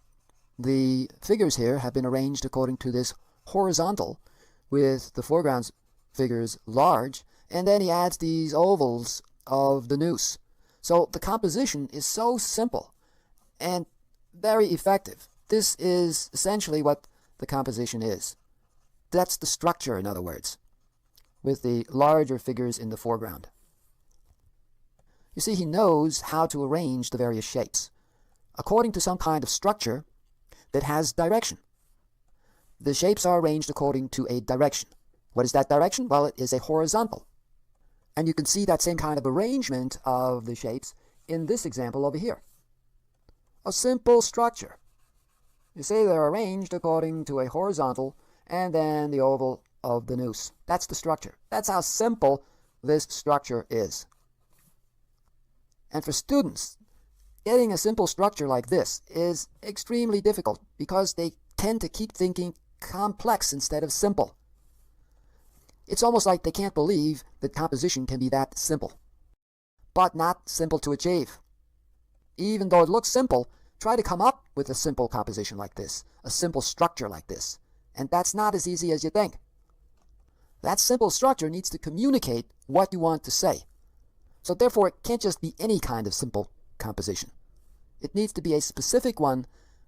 the figures here have been arranged according to this horizontal, with the foreground figures large, and then he adds these ovals of the noose. So the composition is so simple and very effective. This is essentially what the composition is. That's the structure, in other words, with the larger figures in the foreground. You see, he knows how to arrange the various shapes according to some kind of structure that has direction. The shapes are arranged according to a direction. What is that direction? Well, it is a horizontal. And you can see that same kind of arrangement of the shapes in this example over here. A simple structure. You see, they're arranged according to a horizontal and then the oval of the noose. That's the structure. That's how simple this structure is. And for students, getting a simple structure like this is extremely difficult because they tend to keep thinking complex instead of simple. It's almost like they can't believe that composition can be that simple, but not simple to achieve. Even though it looks simple, try to come up with a simple composition like this, a simple structure like this, and that's not as easy as you think. That simple structure needs to communicate what you want to say. So therefore, it can't just be any kind of simple composition. It needs to be a specific one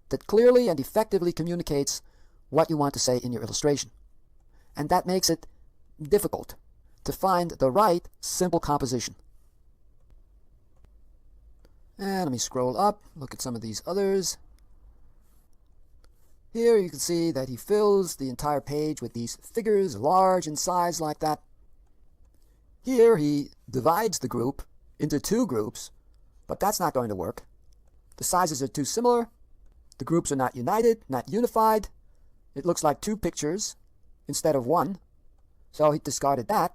that clearly and effectively communicates what you want to say in your illustration. And that makes it difficult to find the right simple composition. And let me scroll up, look at some of these others. Here you can see that he fills the entire page with these figures, large in size like that. Here he divides the group into two groups, but that's not going to work. The sizes are too similar. The groups are not united, not unified. It looks like two pictures instead of one. So he discarded that.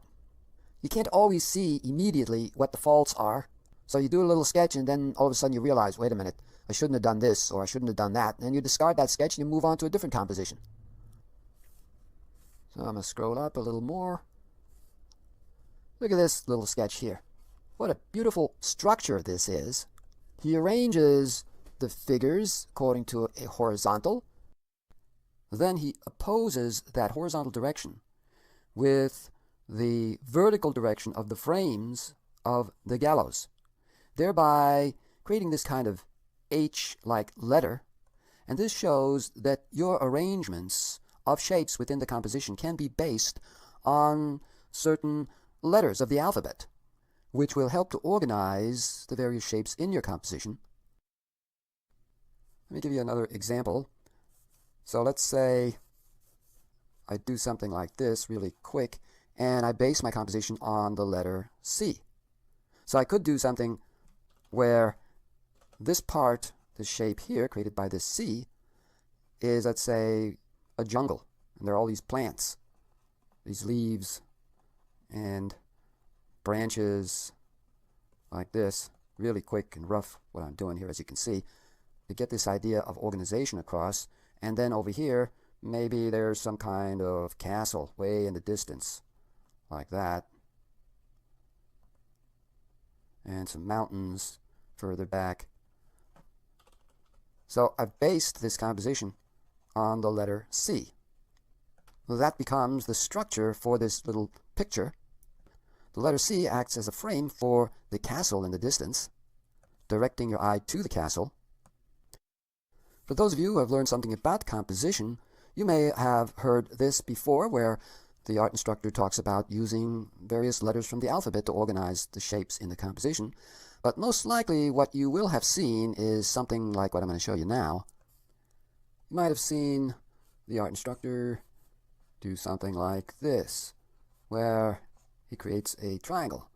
You can't always see immediately what the faults are. So you do a little sketch and then all of a sudden you realize, wait a minute, I shouldn't have done this or I shouldn't have done that. And you discard that sketch and you move on to a different composition. So I'm going to scroll up a little more. Look at this little sketch here. What a beautiful structure this is. He arranges the figures according to a horizontal. Then he opposes that horizontal direction with the vertical direction of the frames of the gallows, thereby creating this kind of H-like letter. And this shows that your arrangements of shapes within the composition can be based on certain letters of the alphabet, which will help to organize the various shapes in your composition. Let me give you another example. So let's say I do something like this really quick, and I base my composition on the letter C. So I could do something where this part, this shape here, created by this C, is, let's say, a jungle. And there are all these plants, these leaves, and branches like this. Really quick and rough what I'm doing here, as you can see, to get this idea of organization across. And then over here, maybe there's some kind of castle way in the distance, like that. And some mountains further back. So I've based this composition on the letter C. Well, that becomes the structure for this little picture. The letter C acts as a frame for the castle in the distance, directing your eye to the castle. For those of you who have learned something about composition, you may have heard this before, where the art instructor talks about using various letters from the alphabet to organize the shapes in the composition. But most likely what you will have seen is something like what I'm going to show you now. You might have seen the art instructor do something like this, where he creates a triangle.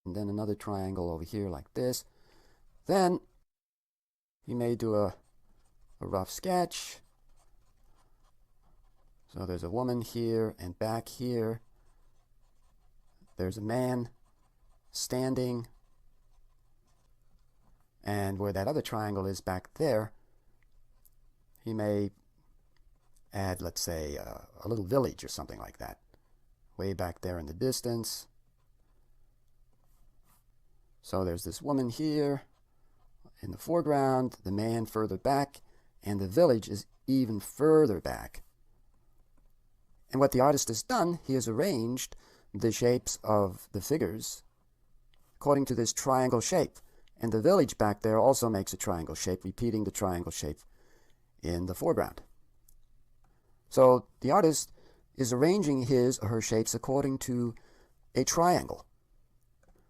And then another triangle over here like this. Then he may do a rough sketch. So there's a woman here, and back here there's a man standing. And where that other triangle is back there, he may add, let's say, a little village or something like that, way back there in the distance. So there's this woman here in the foreground, the man further back, and the village is even further back. And what the artist has done, he has arranged the shapes of the figures according to this triangle shape. And the village back there also makes a triangle shape, repeating the triangle shape in the foreground. So the artist is arranging his or her shapes according to a triangle.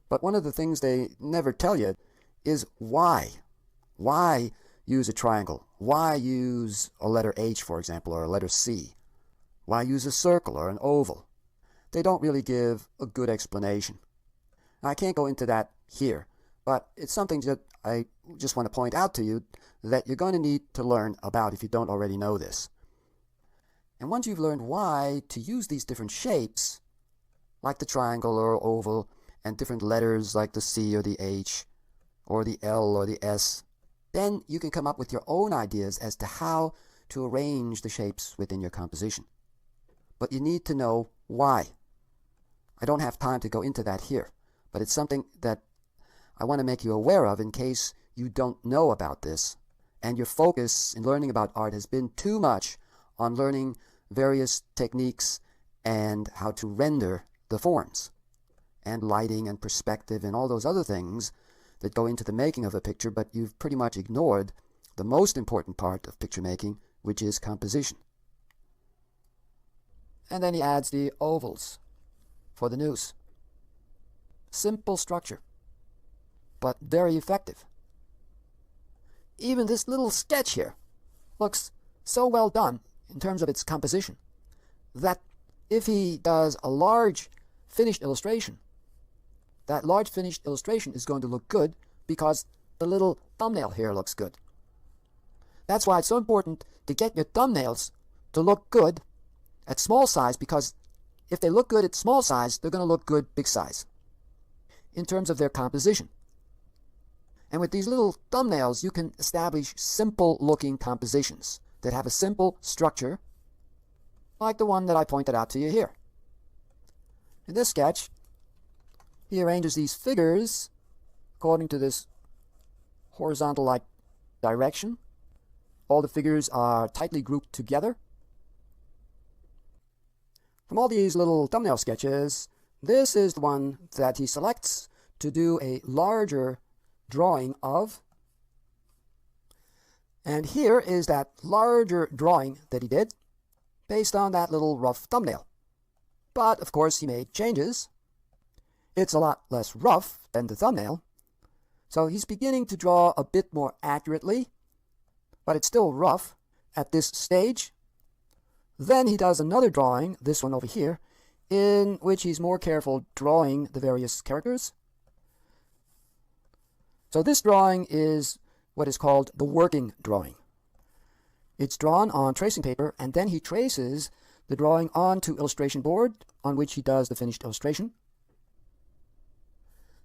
But one of the things they never tell you is why. Why use a triangle? Why use a letter H, for example, or a letter C? Why use a circle or an oval? They don't really give a good explanation. Now, I can't go into that here, but it's something that I just want to point out to you that you're going to need to learn about if you don't already know this. And once you've learned why to use these different shapes, like the triangle or oval, and different letters like the C or the H, or the L or the S, then you can come up with your own ideas as to how to arrange the shapes within your composition. But you need to know why. I don't have time to go into that here, but it's something that I want to make you aware of in case you don't know about this, and your focus in learning about art has been too much on learning various techniques and how to render the forms, and lighting and perspective and all those other things that go into the making of a picture, but you've pretty much ignored the most important part of picture making, which is composition. And then he adds the ovals for the noose. Simple structure, but very effective. Even this little sketch here looks so well done in terms of its composition that if he does a large finished illustration, that large finished illustration is going to look good because the little thumbnail here looks good. That's why it's so important to get your thumbnails to look good at small size, because if they look good at small size, they're going to look good big size in terms of their composition. And with these little thumbnails, you can establish simple looking compositions that have a simple structure, like the one that I pointed out to you here. In this sketch, he arranges these figures according to this horizontal-like direction. All the figures are tightly grouped together. From all these little thumbnail sketches, this is the one that he selects to do a larger drawing of. And here is that larger drawing that he did based on that little rough thumbnail. But, of course, he made changes. It's a lot less rough than the thumbnail, so he's beginning to draw a bit more accurately, but it's still rough at this stage. Then he does another drawing, this one over here, in which he's more careful drawing the various characters. So this drawing is what is called the working drawing. It's drawn on tracing paper, and then he traces the drawing onto illustration board, on which he does the finished illustration.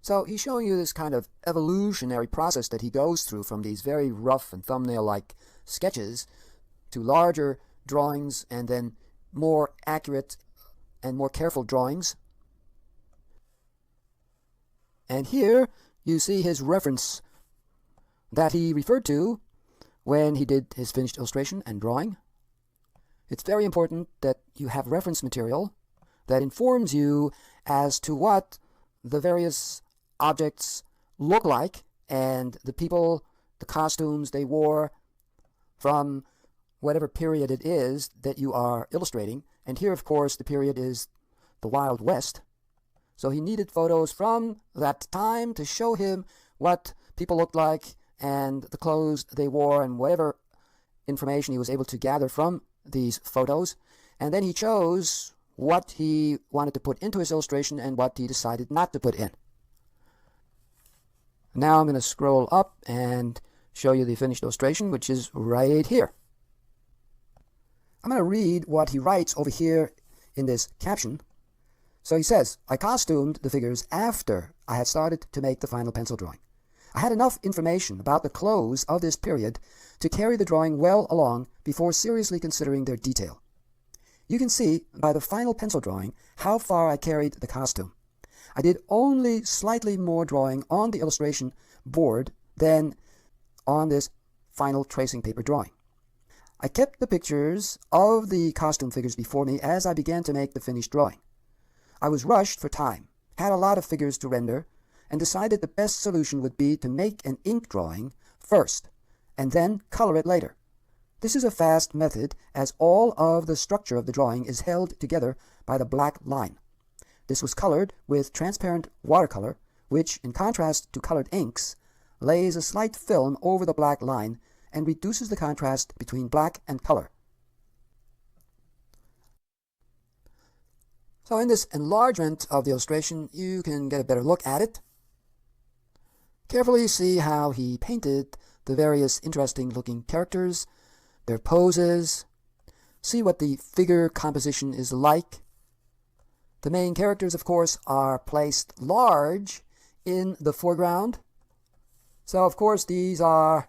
So he's showing you this kind of evolutionary process that he goes through from these very rough and thumbnail-like sketches to larger drawings and then more accurate and more careful drawings. And here you see his reference that he referred to when he did his finished illustration and drawing. It's very important that you have reference material that informs you as to what the various objects look like and the people, the costumes they wore from whatever period it is that you are illustrating. And here, of course, the period is the Wild West. So he needed photos from that time to show him what people looked like and the clothes they wore and whatever information he was able to gather from these photos. And then he chose what he wanted to put into his illustration and what he decided not to put in. Now I'm going to scroll up and show you the finished illustration, which is right here. I'm going to read what he writes over here in this caption. So he says, "I costumed the figures after I had started to make the final pencil drawing. I had enough information about the clothes of this period to carry the drawing well along before seriously considering their detail. You can see by the final pencil drawing how far I carried the costume. I did only slightly more drawing on the illustration board than on this final tracing paper drawing. I kept the pictures of the costume figures before me as I began to make the finished drawing. I was rushed for time, had a lot of figures to render, and decided the best solution would be to make an ink drawing first, and then color it later. This is a fast method, as all of the structure of the drawing is held together by the black line. This was colored with transparent watercolor, which, in contrast to colored inks, lays a slight film over the black line and reduces the contrast between black and color. So in this enlargement of the illustration, you can get a better look at it. Carefully see how he painted the various interesting looking characters, their poses, see what the figure composition is like. The main characters, of course, are placed large in the foreground. So, of course, these are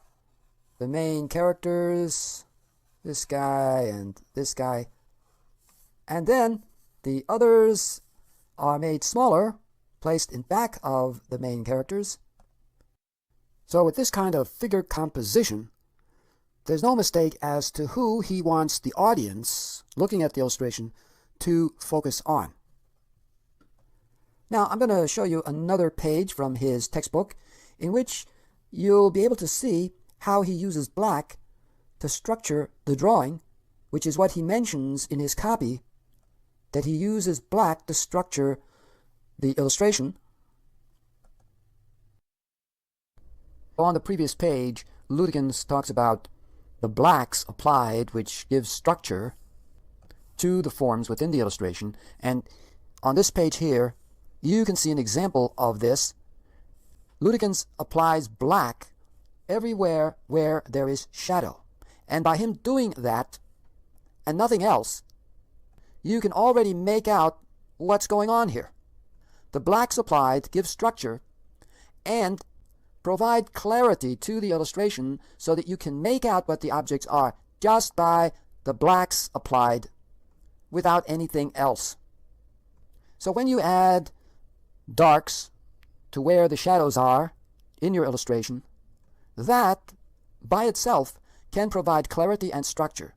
the main characters, this guy and this guy. And then the others are made smaller, placed in back of the main characters. So with this kind of figure composition, there's no mistake as to who he wants the audience looking at the illustration to focus on. Now, I'm going to show you another page from his textbook in which you'll be able to see how he uses black to structure the drawing, which is what he mentions in his copy, that he uses black to structure the illustration. On the previous page, Ludekens talks about the blacks applied, which gives structure to the forms within the illustration. And on this page here, you can see an example of this. Ludekens applies black everywhere where there is shadow. And by him doing that, and nothing else, you can already make out what's going on here. The blacks applied give structure and provide clarity to the illustration so that you can make out what the objects are just by the blacks applied without anything else. So when you add darks to where the shadows are in your illustration, that by itself can provide clarity and structure,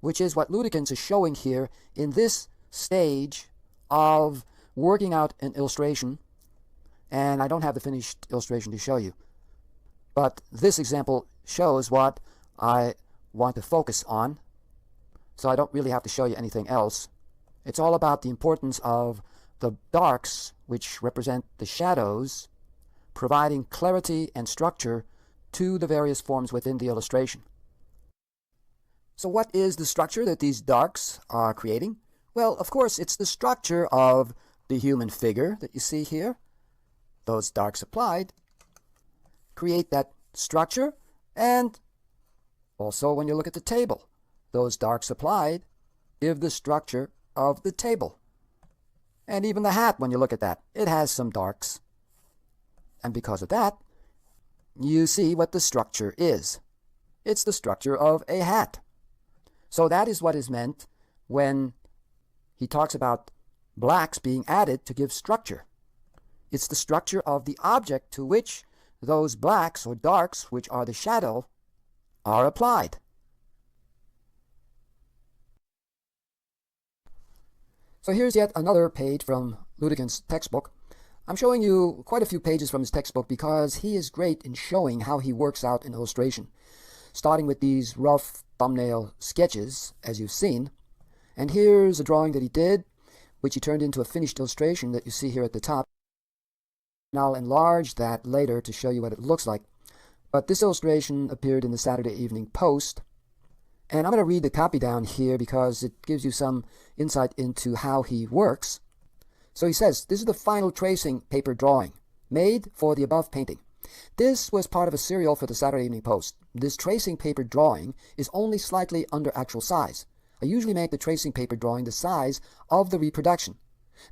which is what Ludekens is showing here in this stage of working out an illustration. And I don't have the finished illustration to show you, but this example shows what I want to focus on, so I don't really have to show you anything else. It's all about the importance of the darks, which represent the shadows, providing clarity and structure to the various forms within the illustration. So what is the structure that these darks are creating? Well, of course, it's the structure of the human figure that you see here. Those darks applied create that structure, and also when you look at the table, those darks applied give the structure of the table. And even the hat, when you look at that, it has some darks. And because of that, you see what the structure is. It's the structure of a hat. So that is what is meant when he talks about blacks being added to give structure. It's the structure of the object to which those blacks or darks, which are the shadow, are applied. So here's yet another page from Ludekens' textbook. I'm showing you quite a few pages from his textbook because he is great in showing how he works out an illustration, starting with these rough thumbnail sketches, as you've seen. And here's a drawing that he did, which he turned into a finished illustration that you see here at the top. And I'll enlarge that later to show you what it looks like. But this illustration appeared in the Saturday Evening Post. And I'm going to read the copy down here because it gives you some insight into how he works. So he says, this is the final tracing paper drawing made for the above painting. This was part of a serial for the Saturday Evening Post. This tracing paper drawing is only slightly under actual size. I usually make the tracing paper drawing the size of the reproduction.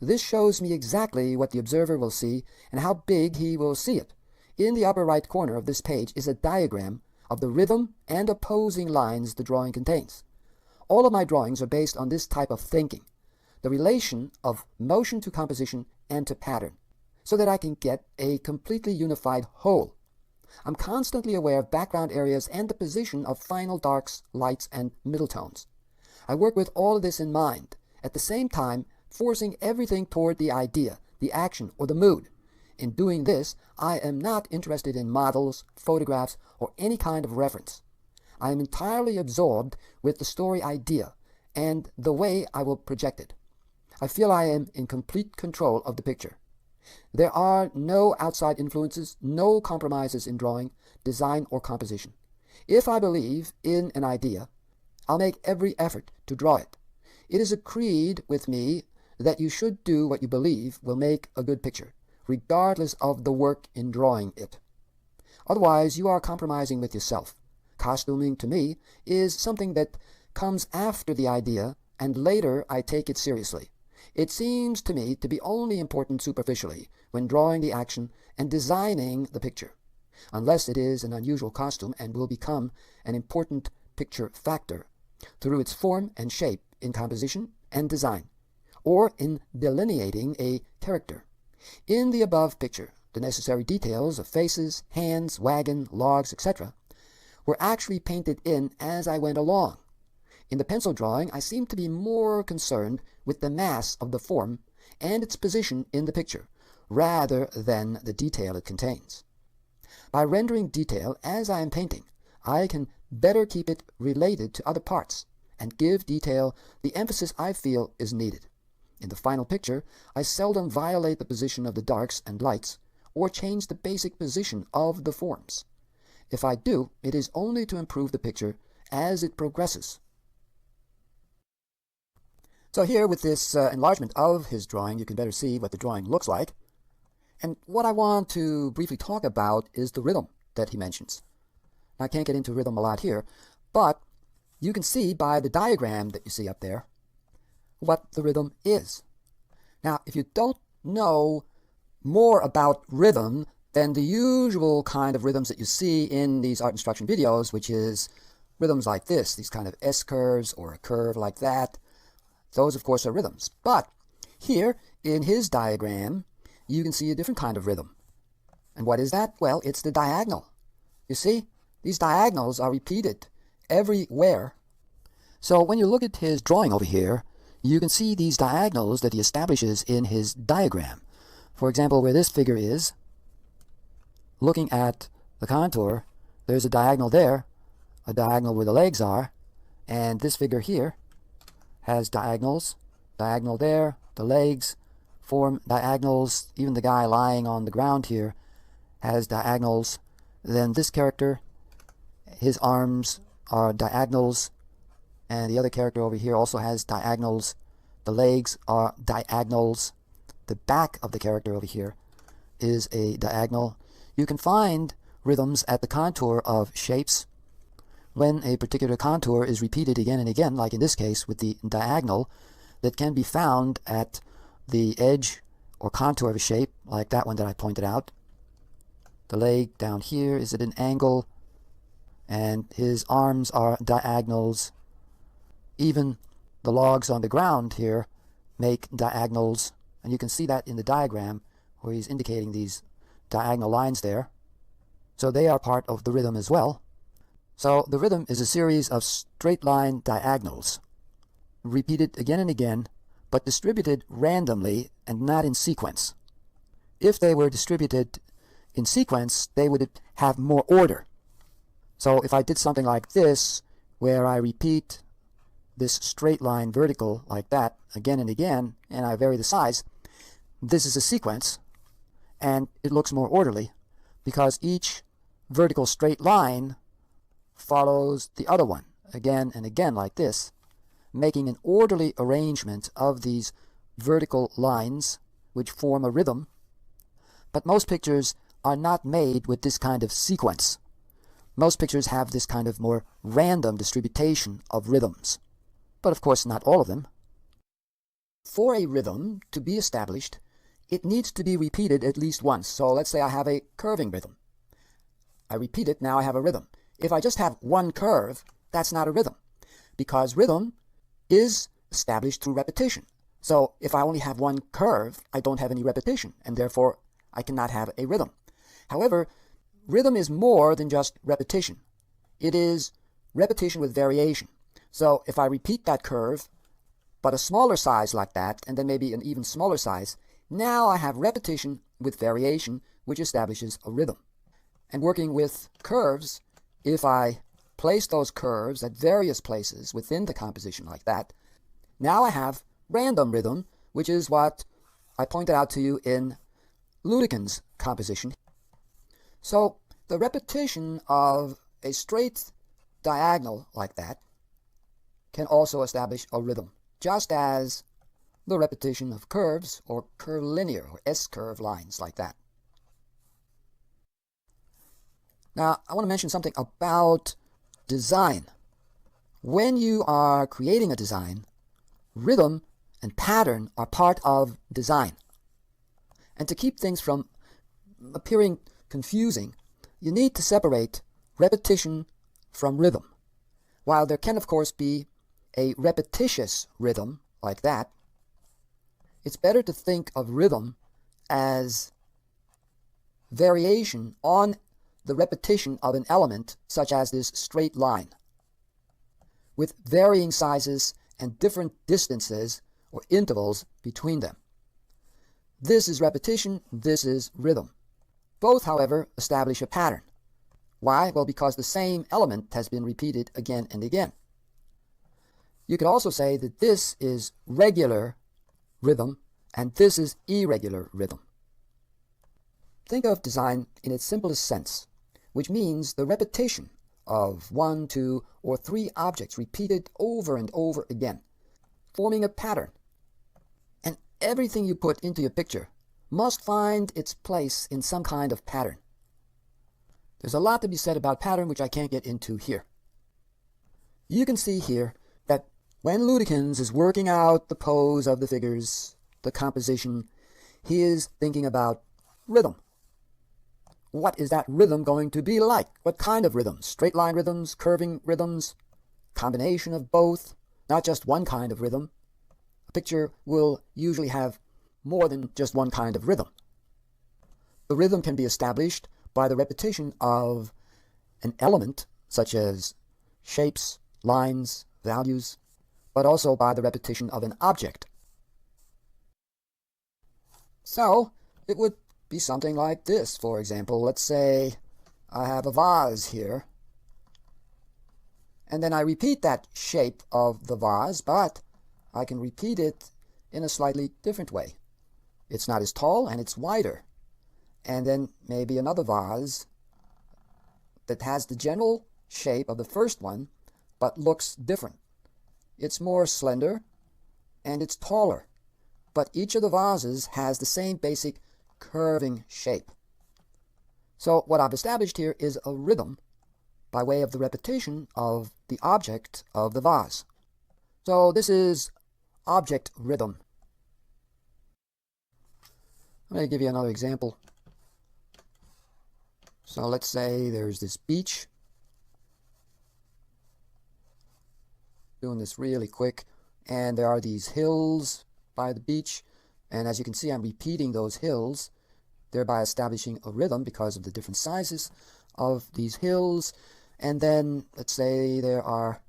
This shows me exactly what the observer will see and how big he will see it. In the upper right corner of this page is a diagram of the rhythm and opposing lines the drawing contains. All of my drawings are based on this type of thinking, the relation of motion to composition and to pattern, so that I can get a completely unified whole. I'm constantly aware of background areas and the position of final darks, lights, and middle tones. I work with all of this in mind, at the same time forcing everything toward the idea, the action, or the mood. In doing this, I am not interested in models, photographs, or any kind of reference. I am entirely absorbed with the story idea and the way I will project it. I feel I am in complete control of the picture. There are no outside influences, no compromises in drawing, design, or composition. If I believe in an idea, I'll make every effort to draw it. It is a creed with me that you should do what you believe will make a good picture, regardless of the work in drawing it. Otherwise, you are compromising with yourself. Costuming, to me, is something that comes after the idea, and later I take it seriously. It seems to me to be only important superficially when drawing the action and designing the picture, unless it is an unusual costume and will become an important picture factor through its form and shape in composition and design, or in delineating a character. In the above picture, the necessary details of faces, hands, wagon, logs, etc., were actually painted in as I went along. In the pencil drawing, I seem to be more concerned with the mass of the form and its position in the picture, rather than the detail it contains. By rendering detail as I am painting, I can better keep it related to other parts, and give detail the emphasis I feel is needed. In the final picture, I seldom violate the position of the darks and lights, or change the basic position of the forms. If I do, it is only to improve the picture as it progresses. So here, with this enlargement of his drawing, you can better see what the drawing looks like. And what I want to briefly talk about is the rhythm that he mentions. Now, I can't get into rhythm a lot here, but you can see by the diagram that you see up there what the rhythm is. Now, if you don't know more about rhythm than the usual kind of rhythms that you see in these art instruction videos, which is rhythms like this, these kind of S-curves or a curve like that, those, of course, are rhythms. But here, in his diagram, you can see a different kind of rhythm. And what is that? Well, it's the diagonal. You see, these diagonals are repeated everywhere. So when you look at his drawing over here, you can see these diagonals that he establishes in his diagram. For example, where this figure is, looking at the contour, there's a diagonal there, a diagonal where the legs are, and this figure here has diagonals, diagonal there, the legs form diagonals, even the guy lying on the ground here has diagonals. Then this character, his arms are diagonals, and the other character over here also has diagonals. The legs are diagonals. The back of the character over here is a diagonal. You can find rhythms at the contour of shapes. When a particular contour is repeated again and again, like in this case with the diagonal, that can be found at the edge or contour of a shape, like that one that I pointed out. The leg down here is at an angle, and his arms are diagonals. Even the logs on the ground here make diagonals, and you can see that in the diagram where he's indicating these diagonal lines there. So they are part of the rhythm as well. So the rhythm is a series of straight line diagonals, repeated again and again, but distributed randomly and not in sequence. If they were distributed in sequence, they would have more order. So if I did something like this, where I repeat this straight line vertical like that again and again, and I vary the size, this is a sequence, and it looks more orderly, because each vertical straight line follows the other one again and again like this, making an orderly arrangement of these vertical lines which form a rhythm. But most pictures are not made with this kind of sequence. Most pictures have this kind of more random distribution of rhythms, but of course not all of them. For a rhythm to be established, it needs to be repeated at least once. So let's say I have a curving rhythm. I repeat it, now I have a rhythm. If I just have one curve, that's not a rhythm. because rhythm is established through repetition. So if I only have one curve, I don't have any repetition, and therefore I cannot have a rhythm. However, rhythm is more than just repetition. It is repetition with variation. So if I repeat that curve, but a smaller size like that, and then maybe an even smaller size, now I have repetition with variation, which establishes a rhythm. And working with curves, if I place those curves at various places within the composition like that, now I have random rhythm, which is what I pointed out to you in ludekens composition. So the repetition of a straight diagonal like that can also establish a rhythm, just as the repetition of curves or curvilinear or S-curve lines like that. Now, I want to mention something about design. When you are creating a design, rhythm and pattern are part of design. And to keep things from appearing confusing, you need to separate repetition from rhythm. While there can, of course, be a repetitious rhythm like that, it's better to think of rhythm as variation on the repetition of an element, such as this straight line, with varying sizes and different distances or intervals between them. This is repetition, this is rhythm. Both, however, establish a pattern. Why? Well, because the same element has been repeated again and again. You could also say that this is regular rhythm and this is irregular rhythm. Think of design in its simplest sense, which means the repetition of 1, 2, or 3 objects repeated over and over again, forming a pattern. And everything you put into your picture must find its place in some kind of pattern. There's a lot to be said about pattern, which I can't get into here. You can see here that when Ludekens is working out the pose of the figures, the composition, he is thinking about rhythm. What is that rhythm going to be like? What kind of rhythms? Straight line rhythms, curving rhythms, combination of both, not just one kind of rhythm. A picture will usually have more than just one kind of rhythm. The rhythm can be established by the repetition of an element, such as shapes, lines, values, but also by the repetition of an object. So, it would be something like this, for example. Let's say I have a vase here, and then I repeat that shape of the vase, but I can repeat it in a slightly different way. It's not as tall and it's wider. And then maybe another vase that has the general shape of the first one, but looks different. It's more slender and it's taller, but each of the vases has the same basic curving shape. So what I've established here is a rhythm by way of the repetition of the object of the vase. So this is object rhythm. I'm going to give you another example. So let's say there's this beach. Doing this really quick. And there are these hills by the beach. And as you can see, I'm repeating those hills, thereby establishing a rhythm because of the different sizes of these hills. And then let's say there are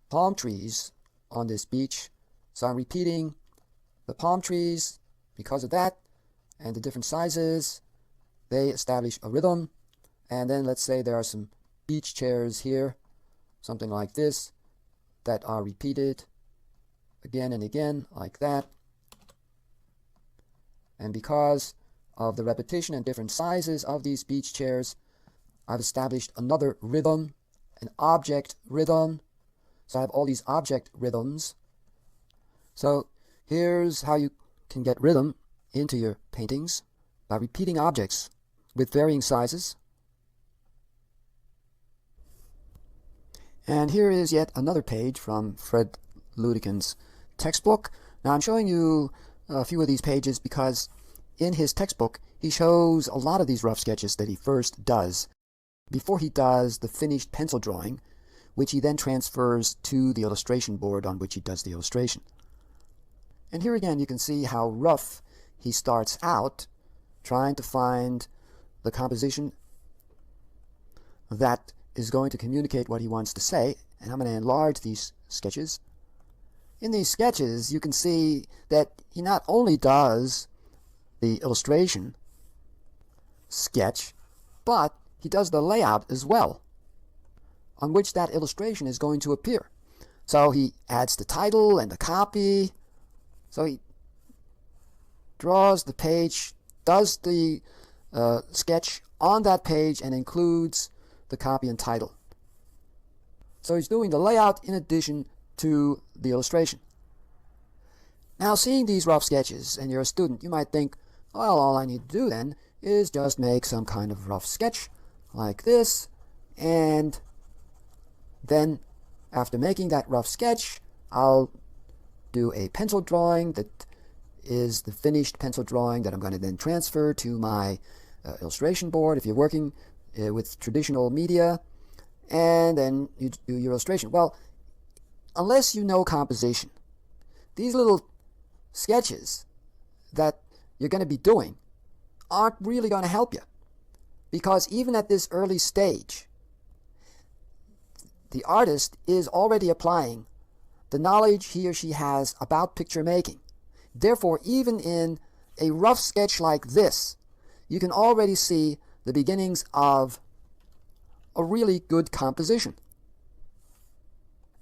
palm trees on this beach. So I'm repeating the palm trees because of that and the different sizes. They establish a rhythm. And then let's say there are some beach chairs here, something like this, that are repeated again and again like that. And because of the repetition and different sizes of these beach chairs, I've established another rhythm, an object rhythm. So I have all these object rhythms. So here's how you can get rhythm into your paintings, by repeating objects with varying sizes. And here is yet another page from Fred Ludekens' textbook. Now I'm showing you a few of these pages because in his textbook he shows a lot of these rough sketches that he first does before he does the finished pencil drawing, which he then transfers to the illustration board on which he does the illustration. And here again you can see how rough he starts out, trying to find the composition that is going to communicate what he wants to say. And I'm going to enlarge these sketches. In these sketches you can see that he not only does the illustration sketch, but he does the layout as well, on which that illustration is going to appear. So he adds the title and the copy. So he draws the page, does the sketch on that page, and includes the copy and title. So he's doing the layout in addition to the illustration. Now, seeing these rough sketches, and you're a student, you might think, well, all I need to do then is just make some kind of rough sketch like this, and then after making that rough sketch, I'll do a pencil drawing that is the finished pencil drawing that I'm going to then transfer to my illustration board if you're working with traditional media, and then you do your illustration. Well, unless you know composition, these little sketches that you're going to be doing aren't really going to help you, because even at this early stage, the artist is already applying the knowledge he or she has about picture making. Therefore, even in a rough sketch like this, you can already see the beginnings of a really good composition.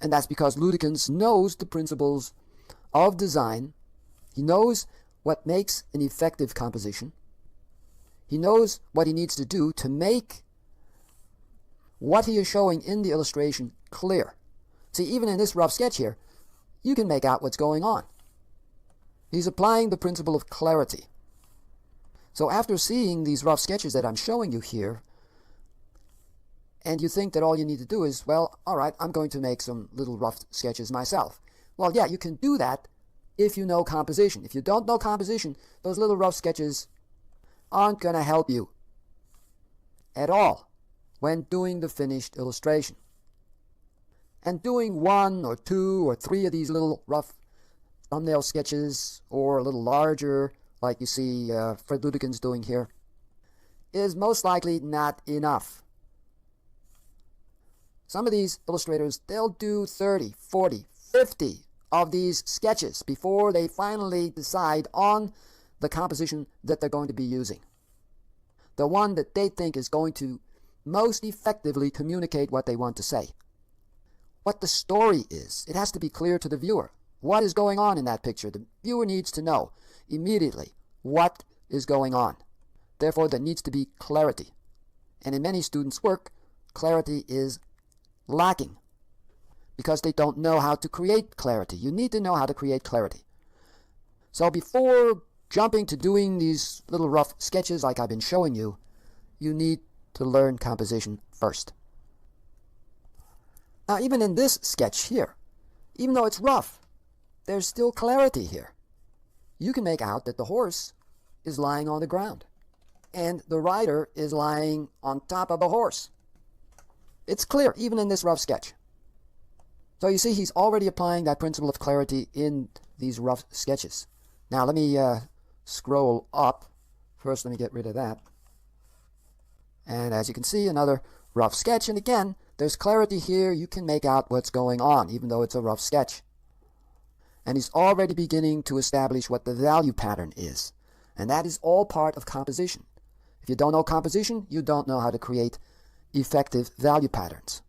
And that's because Ludekens knows the principles of design. He knows what makes an effective composition. He knows what he needs to do to make what he is showing in the illustration clear. See, even in this rough sketch here, you can make out what's going on. He's applying the principle of clarity. So after seeing these rough sketches that I'm showing you here, and you think that all you need to do is, well, all right, I'm going to make some little rough sketches myself. Well, yeah, you can do that if you know composition. If you don't know composition, those little rough sketches aren't going to help you at all when doing the finished illustration. And doing 1 or 2 or 3 of these little rough thumbnail sketches, or a little larger, like you see Fred Ludekens doing here, is most likely not enough. Some of these illustrators, they'll do 30, 40, 50 of these sketches before they finally decide on the composition that they're going to be using. The one that they think is going to most effectively communicate what they want to say. What the story is. It has to be clear to the viewer. What is going on in that picture? The viewer needs to know immediately what is going on. Therefore, there needs to be clarity. And in many students' work, clarity is lacking because they don't know how to create clarity. You need to know how to create clarity. So before jumping to doing these little rough sketches like I've been showing you, you need to learn composition first. Now, even in this sketch here, even though it's rough, there's still clarity here. You can make out that the horse is lying on the ground and the rider is lying on top of a horse. It's clear, even in this rough sketch. So you see, he's already applying that principle of clarity in these rough sketches. Now, let me scroll up. First, let me get rid of that. And as you can see, another rough sketch. And again, there's clarity here. You can make out what's going on, even though it's a rough sketch. And he's already beginning to establish what the value pattern is. And that is all part of composition. If you don't know composition, you don't know how to create effective value patterns.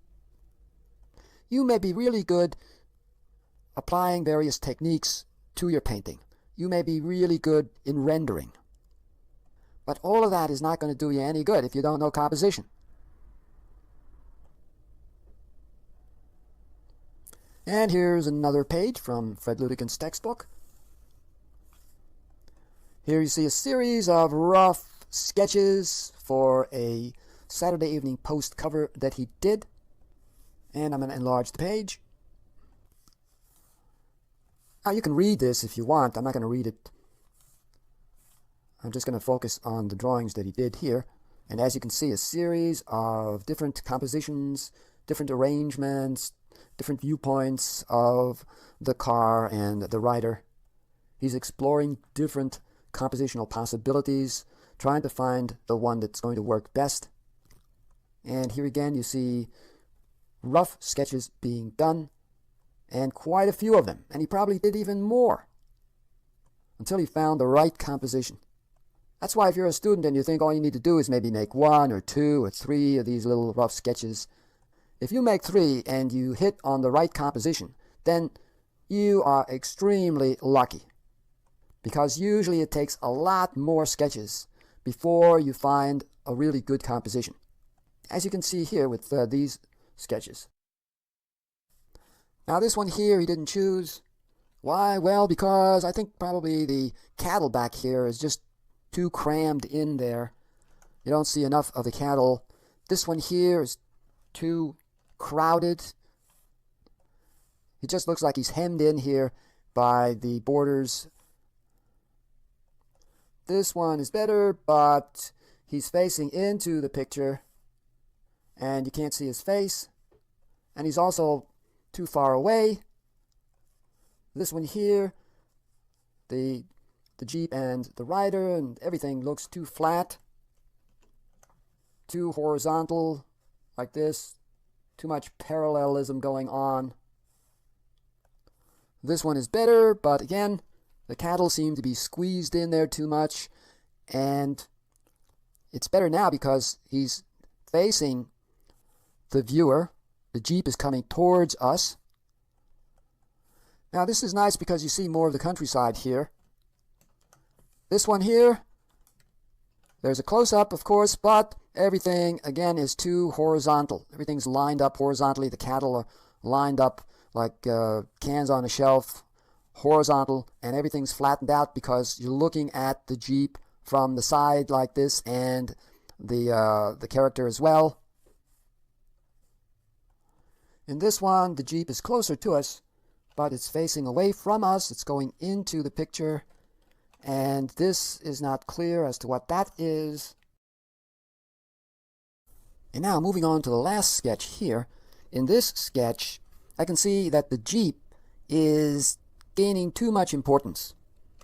You may be really good applying various techniques to your painting. You may be really good in rendering. But all of that is not going to do you any good if you don't know composition. And here's another page from Fred Ludekens' textbook. Here you see a series of rough sketches for a Saturday Evening Post cover that he did. And I'm going to enlarge the page. Now you can read this if you want. I'm not going to read it. I'm just going to focus on the drawings that he did here. And as you can see, a series of different compositions different arrangements, different viewpoints of the car and the rider. He's exploring different compositional possibilities, trying to find the one that's going to work best. And here again you see rough sketches being done, and quite a few of them, and he probably did even more until he found the right composition. That's why if you're a student and you think all you need to do is maybe make 1 or 2 or 3 of these little rough sketches, if you make 3 and you hit on the right composition, then you are extremely lucky, because usually it takes a lot more sketches before you find a really good composition, as you can see here with these sketches. Now this one here he didn't choose. Why? Well, because I think probably the cattle back here is just too crammed in there. You don't see enough of the cattle. This one here is too crowded. It just looks like he's hemmed in here by the borders. This one is better, but he's facing into the picture and you can't see his face, and he's also too far away. This one here, the Jeep and the rider and everything looks too flat, too horizontal like this, too much parallelism going on. This one is better, but again, the cattle seem to be squeezed in there too much, and it's better now because he's facing the viewer. The Jeep is coming towards us. Now this is nice because you see more of the countryside here. This one here, there's a close-up of course, but everything again is too horizontal. Everything's lined up horizontally. The cattle are lined up like cans on a shelf, horizontal, and everything's flattened out because you're looking at the Jeep from the side like this, and the character as well. In this one, the Jeep is closer to us, but it's facing away from us. It's going into the picture, and this is not clear as to what that is. And now moving on to the last sketch here. In this sketch, I can see that the Jeep is gaining too much importance.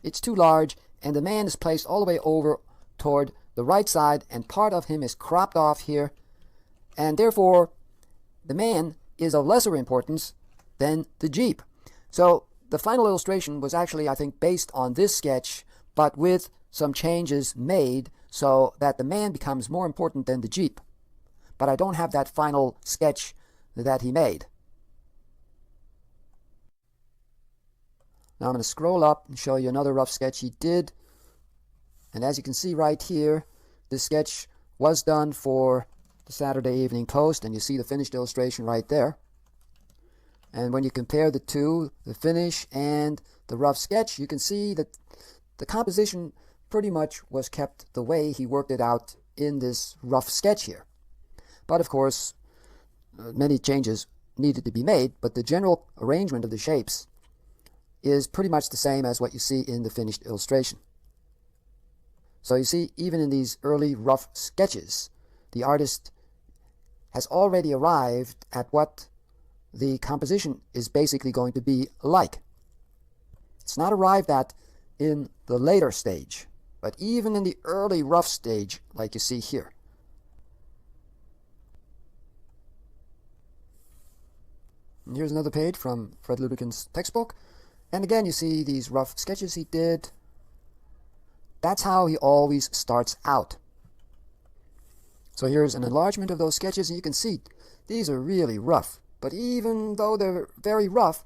It's too large, and the man is placed all the way over toward the right side, and part of him is cropped off here, and therefore the man is of lesser importance than the Jeep. So the final illustration was actually, I think, based on this sketch, but with some changes made so that the man becomes more important than the Jeep. But I don't have that final sketch that he made. Now I'm going to scroll up and show you another rough sketch he did. And as you can see right here, this sketch was done for the Saturday Evening Post, and you see the finished illustration right there. And when you compare the two, the finish and the rough sketch, you can see that the composition pretty much was kept the way he worked it out in this rough sketch here. But of course, many changes needed to be made, but the general arrangement of the shapes is pretty much the same as what you see in the finished illustration. So you see, even in these early rough sketches, the artist has already arrived at what the composition is basically going to be like. It's not arrived at in the later stage, but even in the early rough stage, like you see here. And here's another page from Fred Ludekens' textbook. And again, you see these rough sketches he did. That's how he always starts out. So here's an enlargement of those sketches, and you can see these are really rough. But even though they're very rough,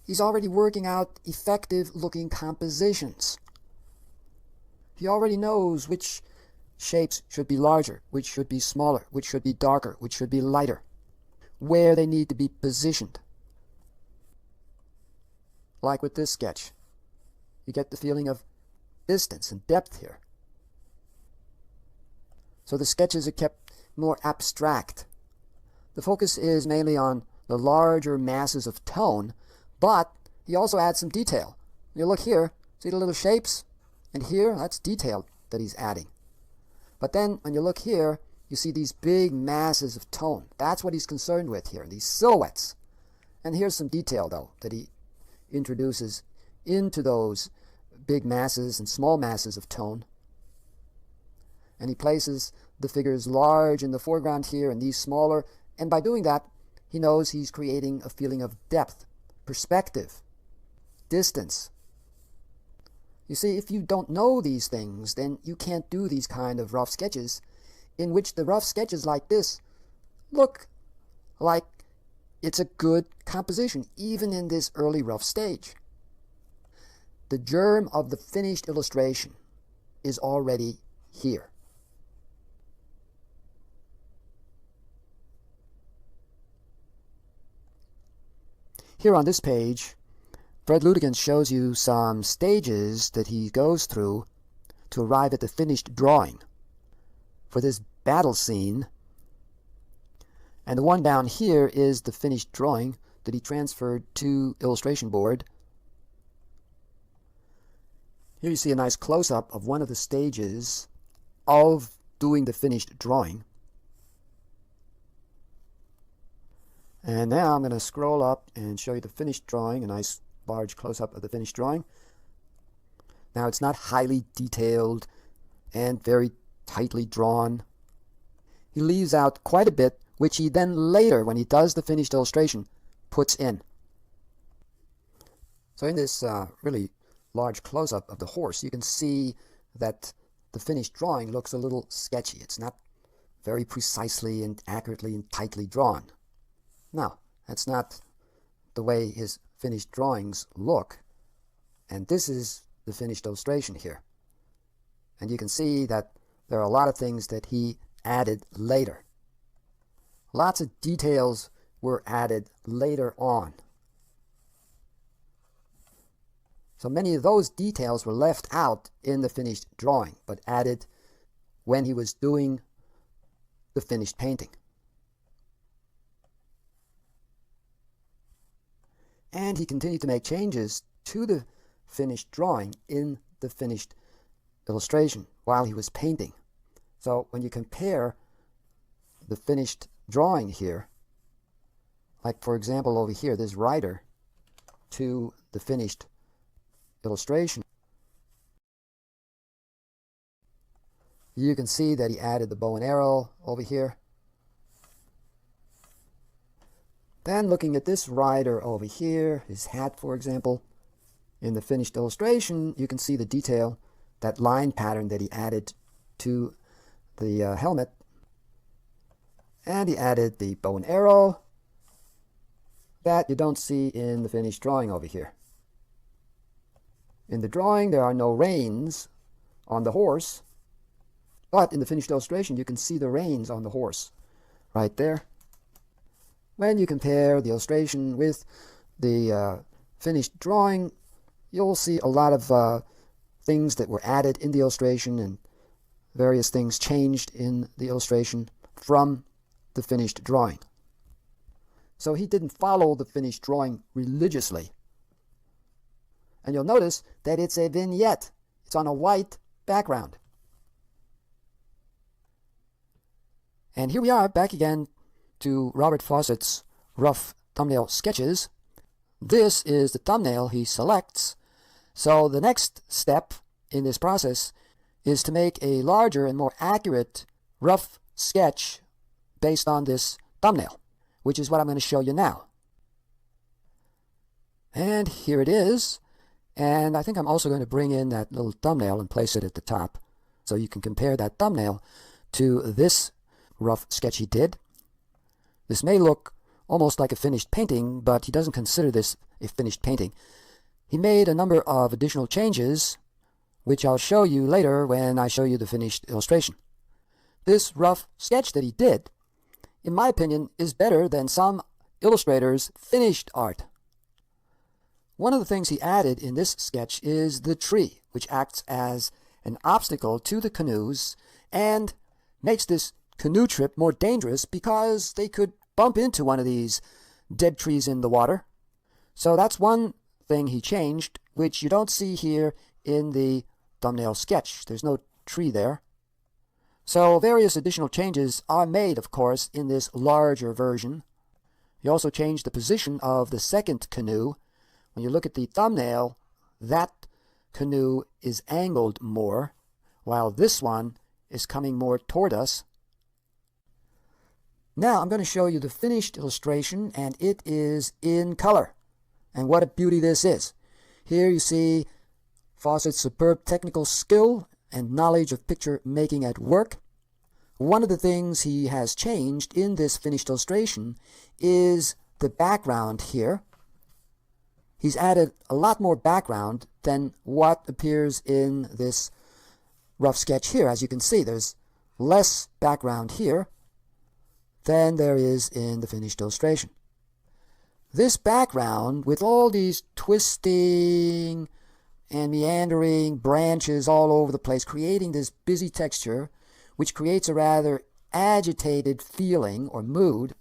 he's already working out effective-looking compositions. He already knows which shapes should be larger, which should be smaller, which should be darker, which should be lighter, where they need to be positioned. Like with this sketch, you get the feeling of distance and depth here. So the sketches are kept more abstract. The focus is mainly on the larger masses of tone, but he also adds some detail. You look here, see the little shapes? And here, that's detail that he's adding. But then, when you look here, you see these big masses of tone. That's what he's concerned with here, these silhouettes. And here's some detail, though, that he introduces into those big masses and small masses of tone. And he places the figures large in the foreground here and these smaller. And by doing that, he knows he's creating a feeling of depth, perspective, distance. You see, if you don't know these things, then you can't do these kind of rough sketches, in which the rough sketches like this look like it's a good composition, even in this early rough stage. The germ of the finished illustration is already here. Here on this page, Fred Ludekens shows you some stages that he goes through to arrive at the finished drawing for this battle scene. And the one down here is the finished drawing that he transferred to illustration board. Here you see a nice close-up of one of the stages of doing the finished drawing. And now I'm going to scroll up and show you the finished drawing, a nice large close-up of the finished drawing. Now it's not highly detailed and very tightly drawn. He leaves out quite a bit, which he then later, when he does the finished illustration, puts in. So in this really large close-up of the horse, you can see that the finished drawing looks a little sketchy. It's not very precisely and accurately and tightly drawn. No, that's not the way his finished drawings look. And this is the finished illustration here. And you can see that there are a lot of things that he added later. Lots of details were added later on. So many of those details were left out in the finished drawing, but added when he was doing the finished painting. And he continued to make changes to the finished drawing in the finished illustration while he was painting. So when you compare the finished drawing here, like for example over here, this rider, to the finished illustration, you can see that he added the bow and arrow over here. Then looking at this rider over here, his hat for example, in the finished illustration, you can see the detail, that line pattern that he added to the helmet. And he added the bow and arrow that you don't see in the finished drawing over here. In the drawing, there are no reins on the horse, but in the finished illustration, you can see the reins on the horse right there. When you compare the illustration with the finished drawing, you'll see a lot of things that were added in the illustration and various things changed in the illustration from the finished drawing. So he didn't follow the finished drawing religiously. And you'll notice that it's a vignette. It's on a white background. And here we are back again to Robert Fawcett's rough thumbnail sketches. This is the thumbnail he selects. So the next step in this process is to make a larger and more accurate rough sketch based on this thumbnail, which is what I'm going to show you now. And here it is. And I think I'm also going to bring in that little thumbnail and place it at the top so you can compare that thumbnail to this rough sketch he did. This may look almost like a finished painting, but he doesn't consider this a finished painting. He made a number of additional changes, which I'll show you later when I show you the finished illustration. This rough sketch that he did, in my opinion, is better than some illustrators' finished art. One of the things he added in this sketch is the tree, which acts as an obstacle to the canoes and makes this canoe trip more dangerous because they could bump into one of these dead trees in the water. So that's one thing he changed, which you don't see here in the thumbnail sketch. There's no tree there. So various additional changes are made, of course, in this larger version. He also changed the position of the second canoe. When you look at the thumbnail, that canoe is angled more, while this one is coming more toward us. Now I'm going to show you the finished illustration, and it is in color. And what a beauty this is. Here you see Fawcett's superb technical skill and knowledge of picture making at work. One of the things he has changed in this finished illustration is the background here. He's added a lot more background than what appears in this rough sketch here. As you can see, there's less background here than there is in the finished illustration. This background, with all these twisting and meandering branches all over the place, creating this busy texture, which creates a rather agitated feeling or mood,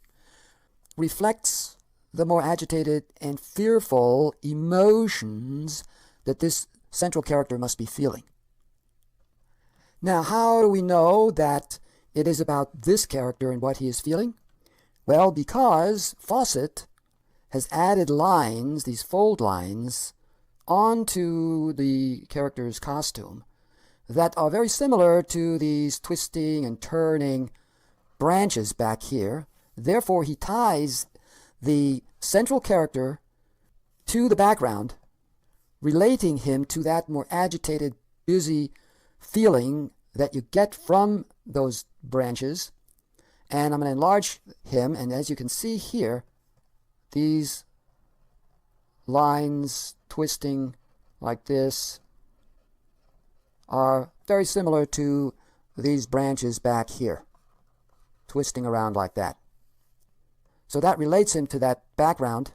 reflects the more agitated and fearful emotions that this central character must be feeling. Now, how do we know that it is about this character and what he is feeling? Well, because Fawcett has added lines, these fold lines, onto the character's costume that are very similar to these twisting and turning branches back here. Therefore, he ties the central character to the background, relating him to that more agitated, busy feeling that you get from those branches. And I'm going to enlarge him, and as you can see here, these lines twisting like this are very similar to these branches back here, twisting around like that. So that relates him to that background,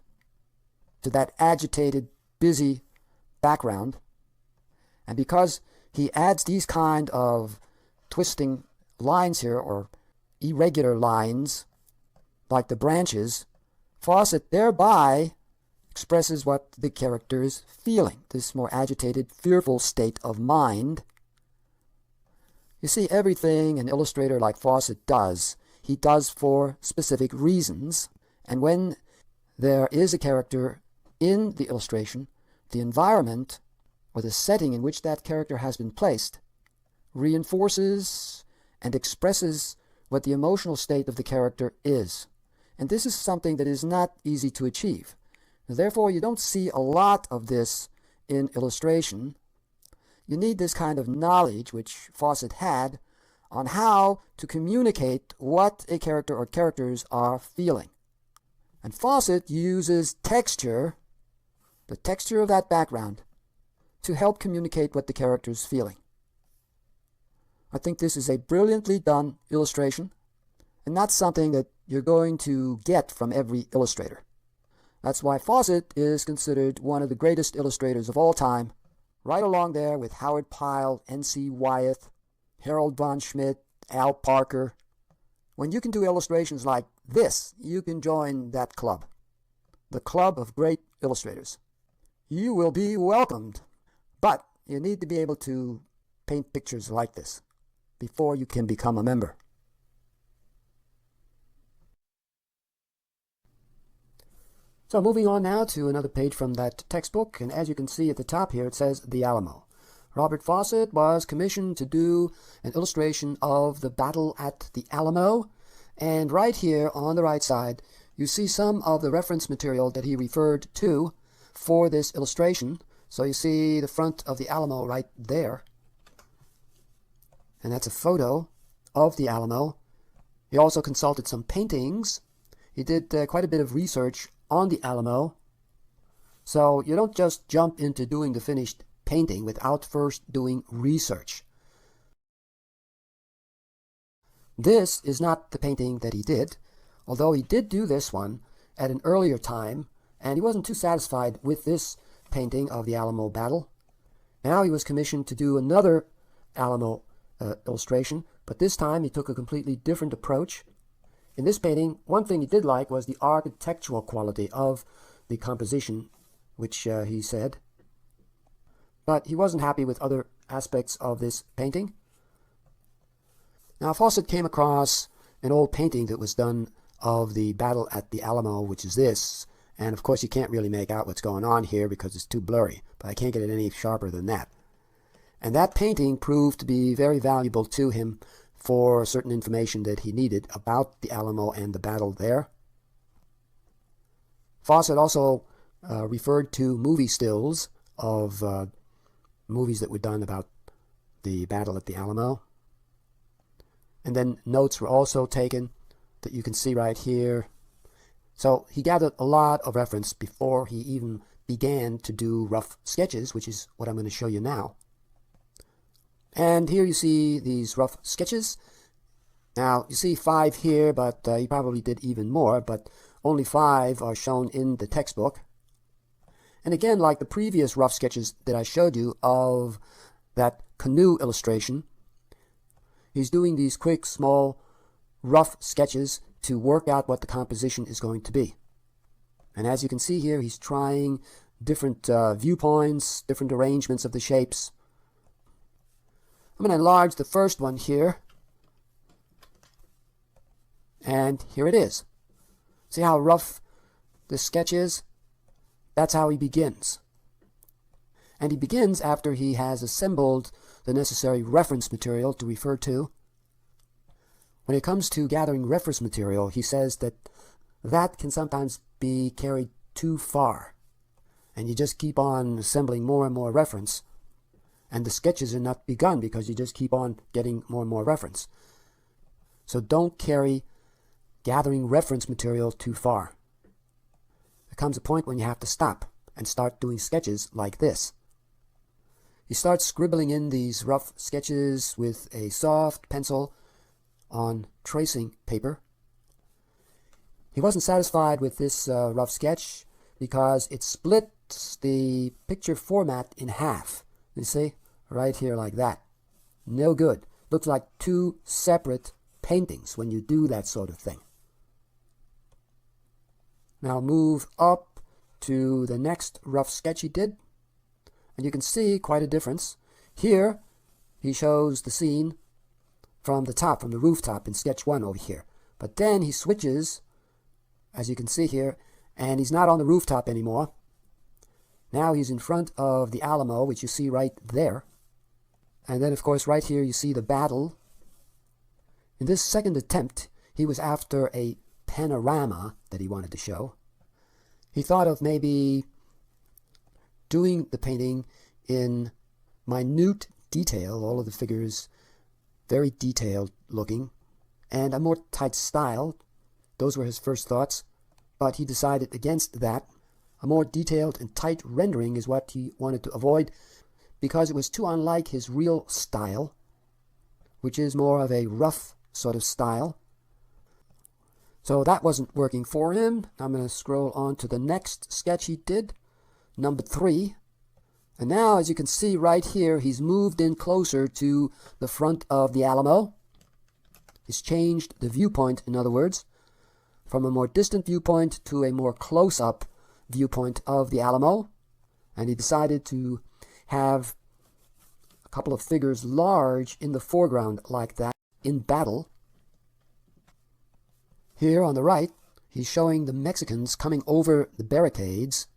to that agitated, busy background. And because he adds these kind of twisting lines here, or irregular lines, like the branches, Fawcett thereby expresses what the character is feeling, this more agitated, fearful state of mind. You see, everything an illustrator like Fawcett does, he does for specific reasons, and when there is a character in the illustration, the environment or the setting in which that character has been placed reinforces and expresses what the emotional state of the character is. And this is something that is not easy to achieve. Therefore, you don't see a lot of this in illustration. You need this kind of knowledge, which Fawcett had, on how to communicate what a character or characters are feeling. And Fawcett uses texture, the texture of that background, to help communicate what the character is feeling. I think this is a brilliantly done illustration, and not something that you're going to get from every illustrator. That's why Fawcett is considered one of the greatest illustrators of all time, right along there with Howard Pyle, N.C. Wyeth, Harold von Schmidt, Al Parker. When you can do illustrations like this, you can join that club, the club of great illustrators. You will be welcomed, but you need to be able to paint pictures like this before you can become a member. So moving on now to another page from that textbook, and as you can see at the top here, it says The Alamo. Robert Fawcett was commissioned to do an illustration of the battle at the Alamo, and right here on the right side, you see some of the reference material that he referred to for this illustration. So you see the front of the Alamo right there, and that's a photo of the Alamo. He also consulted some paintings. He did quite a bit of research on the Alamo. So you don't just jump into doing the finished painting without first doing research. This is not the painting that he did, although he did do this one at an earlier time, and he wasn't too satisfied with this painting of the Alamo battle. Now he was commissioned to do another Alamo illustration, but this time he took a completely different approach. In this painting, one thing he did like was the architectural quality of the composition, which he said. But he wasn't happy with other aspects of this painting. Now, Fawcett came across an old painting that was done of the battle at the Alamo, which is this. And of course, you can't really make out what's going on here because it's too blurry, but I can't get it any sharper than that. And that painting proved to be very valuable to him for certain information that he needed about the Alamo and the battle there. Fawcett also referred to movie stills of movies that were done about the battle at the Alamo. And then notes were also taken that you can see right here. So he gathered a lot of reference before he even began to do rough sketches, which is what I'm going to show you now. And here you see these rough sketches. Now, you see 5 here, but he probably did even more, but only 5 are shown in the textbook. And again, like the previous rough sketches that I showed you of that canoe illustration, he's doing these quick, small, rough sketches to work out what the composition is going to be. And as you can see here, he's trying different viewpoints, different arrangements of the shapes. I'm going to enlarge the first one here. And here it is. See how rough this sketch is? That's how he begins. And he begins after he has assembled the necessary reference material to refer to. When it comes to gathering reference material, he says that that can sometimes be carried too far. And you just keep on assembling more and more reference. And the sketches are not begun because you just keep on getting more and more reference. So don't carry gathering reference material too far. There comes a point when you have to stop and start doing sketches like this. He starts scribbling in these rough sketches with a soft pencil on tracing paper. He wasn't satisfied with this rough sketch because it splits the picture format in half. You see? Right here like that. No good. Looks like 2 separate paintings when you do that sort of thing. Now move up to the next rough sketch he did. And you can see quite a difference. Here, he shows the scene from the top, from the rooftop in sketch 1 over here. But then he switches, as you can see here, and he's not on the rooftop anymore. Now he's in front of the Alamo, which you see right there. And then, of course, right here you see the battle. In this second attempt, he was after a panorama that he wanted to show. He thought of maybe doing the painting in minute detail, all of the figures very detailed looking, and a more tight style. Those were his first thoughts, but he decided against that. A more detailed and tight rendering is what he wanted to avoid because it was too unlike his real style, which is more of a rough sort of style. So that wasn't working for him. I'm going to scroll on to the next sketch he did, number 3. And now, as you can see right here, he's moved in closer to the front of the Alamo. He's changed the viewpoint, in other words, from a more distant viewpoint to a more close-up viewpoint of the Alamo. And he decided to have a couple of figures large in the foreground like that in battle. Here on the right, he's showing the Mexicans coming over the barricades.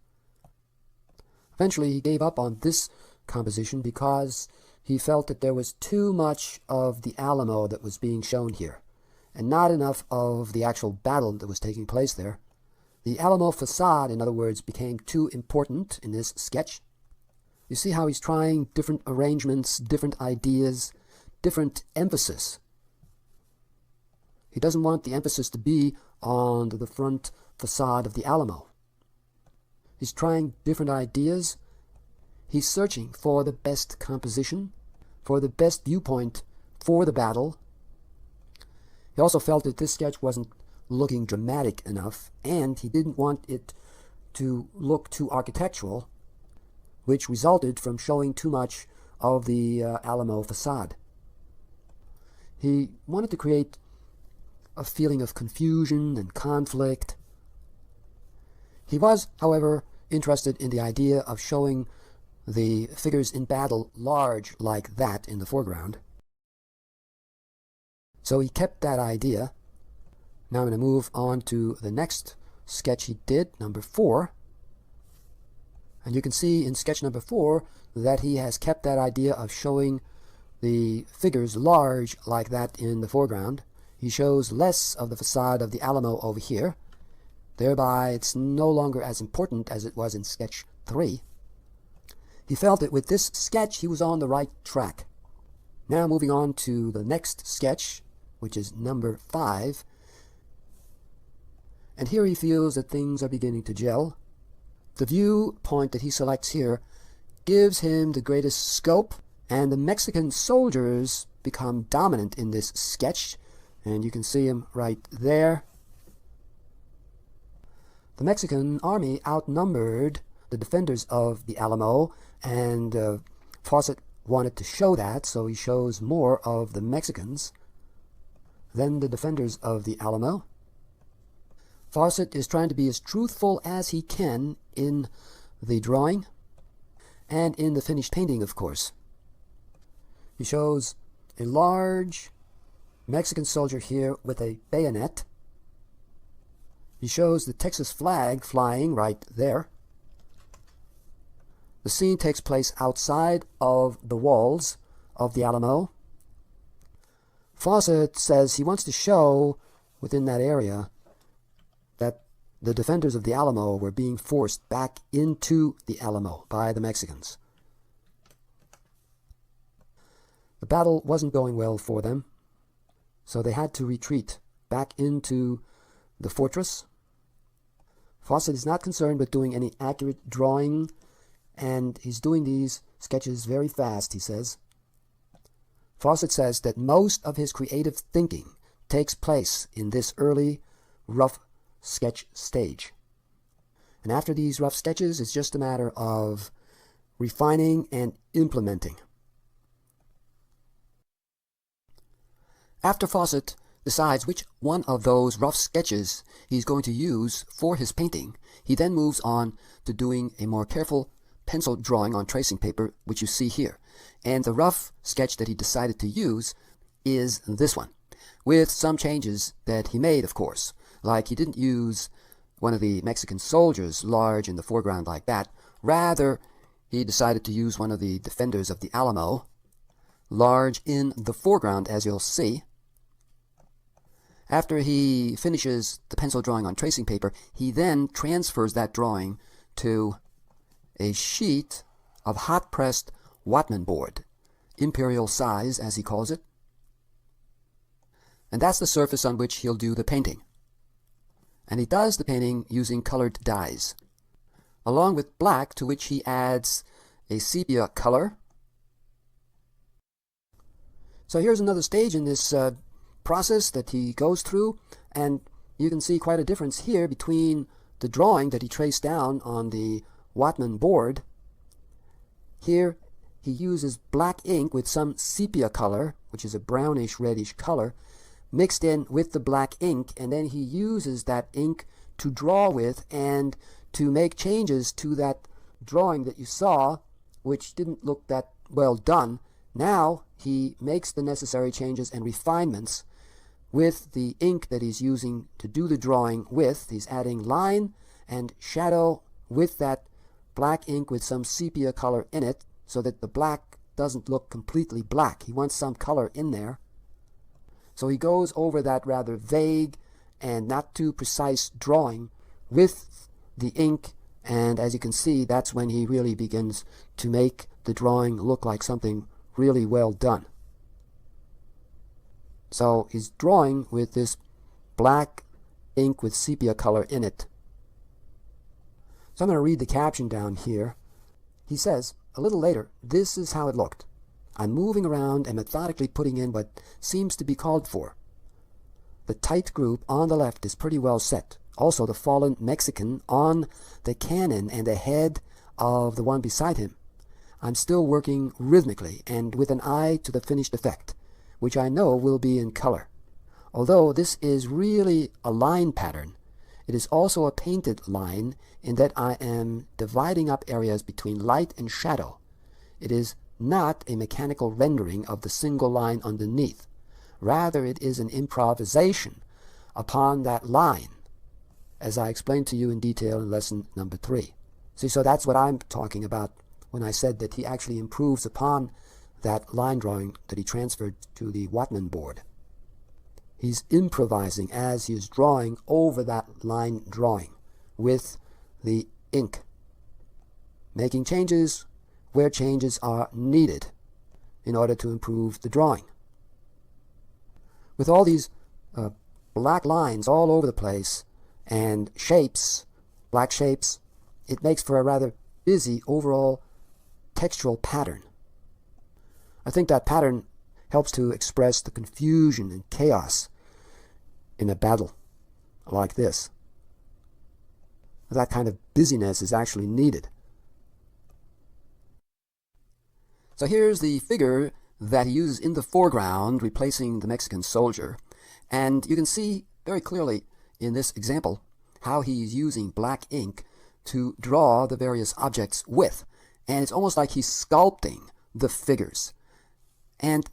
Eventually, he gave up on this composition because he felt that there was too much of the Alamo that was being shown here, and not enough of the actual battle that was taking place there. The Alamo facade, in other words, became too important in this sketch. You see how he's trying different arrangements, different ideas, different emphasis. He doesn't want the emphasis to be on the front facade of the Alamo. He's trying different ideas. He's searching for the best composition, for the best viewpoint for the battle. He also felt that this sketch wasn't looking dramatic enough, and he didn't want it to look too architectural, which resulted from showing too much of the Alamo facade. He wanted to create a feeling of confusion and conflict. He was, however, interested in the idea of showing the figures in battle large like that in the foreground. So he kept that idea. Now I'm going to move on to the next sketch he did, number 4. And you can see in sketch number 4 that he has kept that idea of showing the figures large like that in the foreground. He shows less of the facade of the Alamo over here. Thereby, it's no longer as important as it was in sketch 3. He felt that with this sketch, he was on the right track. Now moving on to the next sketch, which is number 5. And here he feels that things are beginning to gel. The viewpoint that he selects here gives him the greatest scope, and the Mexican soldiers become dominant in this sketch, and you can see him right there. The Mexican army outnumbered the defenders of the Alamo, and Fawcett wanted to show that, so he shows more of the Mexicans than the defenders of the Alamo. Fawcett is trying to be as truthful as he can in the drawing and in the finished painting, of course. He shows a large Mexican soldier here with a bayonet. He shows the Texas flag flying right there. The scene takes place outside of the walls of the Alamo. Fawcett says he wants to show within that area that the defenders of the Alamo were being forced back into the Alamo by the Mexicans. The battle wasn't going well for them, so they had to retreat back into the fortress. Fawcett is not concerned with doing any accurate drawing, and he's doing these sketches very fast, he says. Fawcett says that most of his creative thinking takes place in this early, rough sketch stage. And after these rough sketches, it's just a matter of refining and implementing. After Fawcett decides which one of those rough sketches he's going to use for his painting, he then moves on to doing a more careful pencil drawing on tracing paper, which you see here. And the rough sketch that he decided to use is this one, with some changes that he made, of course. Like he didn't use one of the Mexican soldiers large in the foreground like that. Rather, he decided to use one of the defenders of the Alamo large in the foreground, as you'll see. After he finishes the pencil drawing on tracing paper, he then transfers that drawing to a sheet of hot-pressed Wattman board, imperial size, as he calls it. And that's the surface on which he'll do the painting. And he does the painting using colored dyes, along with black, to which he adds a sepia color. So here's another stage in this process that he goes through, and you can see quite a difference here between the drawing that he traced down on the Wattman board. Here he uses black ink with some sepia color, which is a brownish reddish color, mixed in with the black ink, and then he uses that ink to draw with and to make changes to that drawing that you saw, which didn't look that well done. Now he makes the necessary changes and refinements with the ink that he's using to do the drawing with. He's adding line and shadow with that black ink with some sepia color in it, so that the black doesn't look completely black. He wants some color in there. So he goes over that rather vague and not too precise drawing with the ink, and as you can see, that's when he really begins to make the drawing look like something really well done. So he's drawing with this black ink with sepia color in it. So I'm going to read the caption down here. He says, a little later, this is how it looked. I'm moving around and methodically putting in what seems to be called for. The tight group on the left is pretty well set. Also the fallen Mexican on the cannon and ahead of the one beside him. I'm still working rhythmically and with an eye to the finished effect, which I know will be in color. Although this is really a line pattern, it is also a painted line in that I am dividing up areas between light and shadow. It is not a mechanical rendering of the single line underneath. Rather, it is an improvisation upon that line, as I explained to you in detail in lesson number 3. See, so that's what I'm talking about when I said that he actually improves upon that line drawing that he transferred to the Whatman board. He's improvising as he is drawing over that line drawing with the ink, making changes where changes are needed in order to improve the drawing. With all these black lines all over the place and shapes, black shapes, it makes for a rather busy overall textural pattern. I think that pattern helps to express the confusion and chaos in a battle like this. That kind of busyness is actually needed. So here's the figure that he uses in the foreground, replacing the Mexican soldier. And you can see very clearly in this example how he's using black ink to draw the various objects with. And it's almost like he's sculpting the figures. And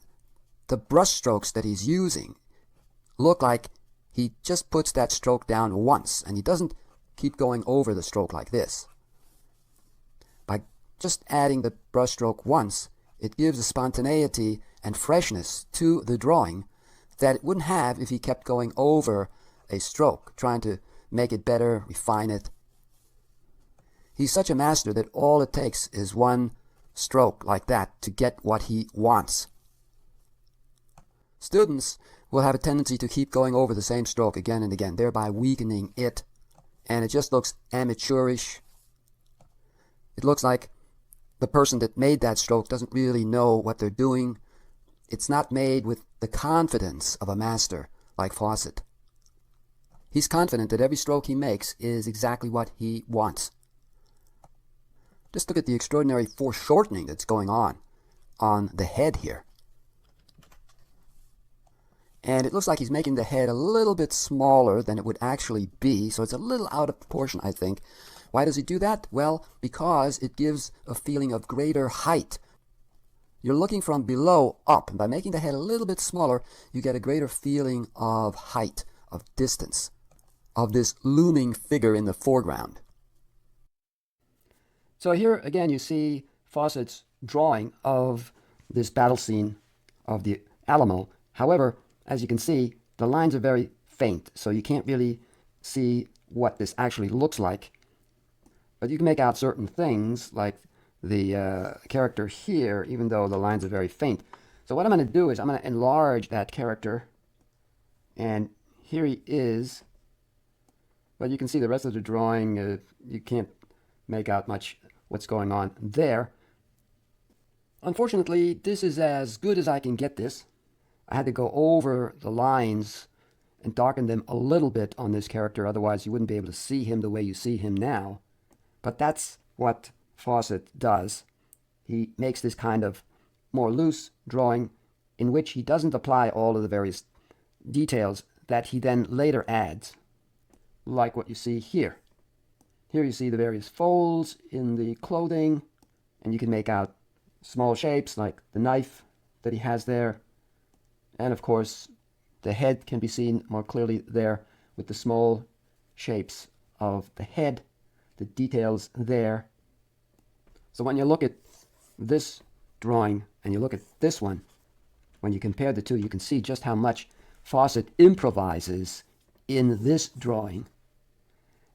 the brush strokes that he's using look like he just puts that stroke down once, and he doesn't keep going over the stroke like this. By just adding the brush stroke once, it gives a spontaneity and freshness to the drawing that it wouldn't have if he kept going over a stroke, trying to make it better, refine it. He's such a master that all it takes is one stroke like that to get what he wants. Students will have a tendency to keep going over the same stroke again and again, thereby weakening it, and it just looks amateurish. It looks like the person that made that stroke doesn't really know what they're doing. It's not made with the confidence of a master like Fawcett. He's confident that every stroke he makes is exactly what he wants. Just look at the extraordinary foreshortening that's going on the head here. And it looks like he's making the head a little bit smaller than it would actually be, so it's a little out of proportion, I think. Why does he do that? Well, because it gives a feeling of greater height. You're looking from below up, and by making the head a little bit smaller, you get a greater feeling of height, of distance, of this looming figure in the foreground. So here again you see Fawcett's drawing of this battle scene of the Alamo. However, as you can see, the lines are very faint, so you can't really see what this actually looks like. But you can make out certain things, like the character here, even though the lines are very faint. So what I'm going to do is I'm going to enlarge that character, and here he is. But you can see the rest of the drawing, you can't make out much what's going on there. Unfortunately, this is as good as I can get this. I had to go over the lines and darken them a little bit on this character, otherwise you wouldn't be able to see him the way you see him now. But that's what Fawcett does. He makes this kind of more loose drawing in which he doesn't apply all of the various details that he then later adds, like what you see here. Here you see the various folds in the clothing, and you can make out small shapes like the knife that he has there. And of course, the head can be seen more clearly there with the small shapes of the head, the details there. So when you look at this drawing and you look at this one, when you compare the two, you can see just how much Fawcett improvises in this drawing.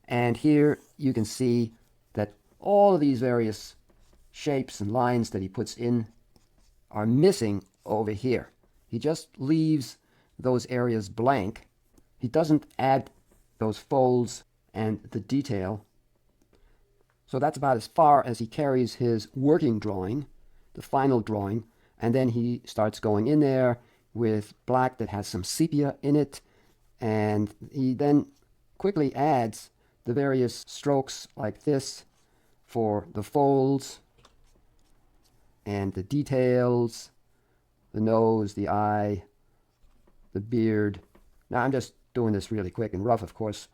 And here you can see that all of these various shapes and lines that he puts in are missing over here. He just leaves those areas blank. He doesn't add those folds and the detail. So that's about as far as he carries his working drawing, the final drawing, and then he starts going in there with black that has some sepia in it, and he then quickly adds the various strokes like this for the folds and the details, the nose, the eye, the beard. Now I'm just doing this really quick and rough, of course.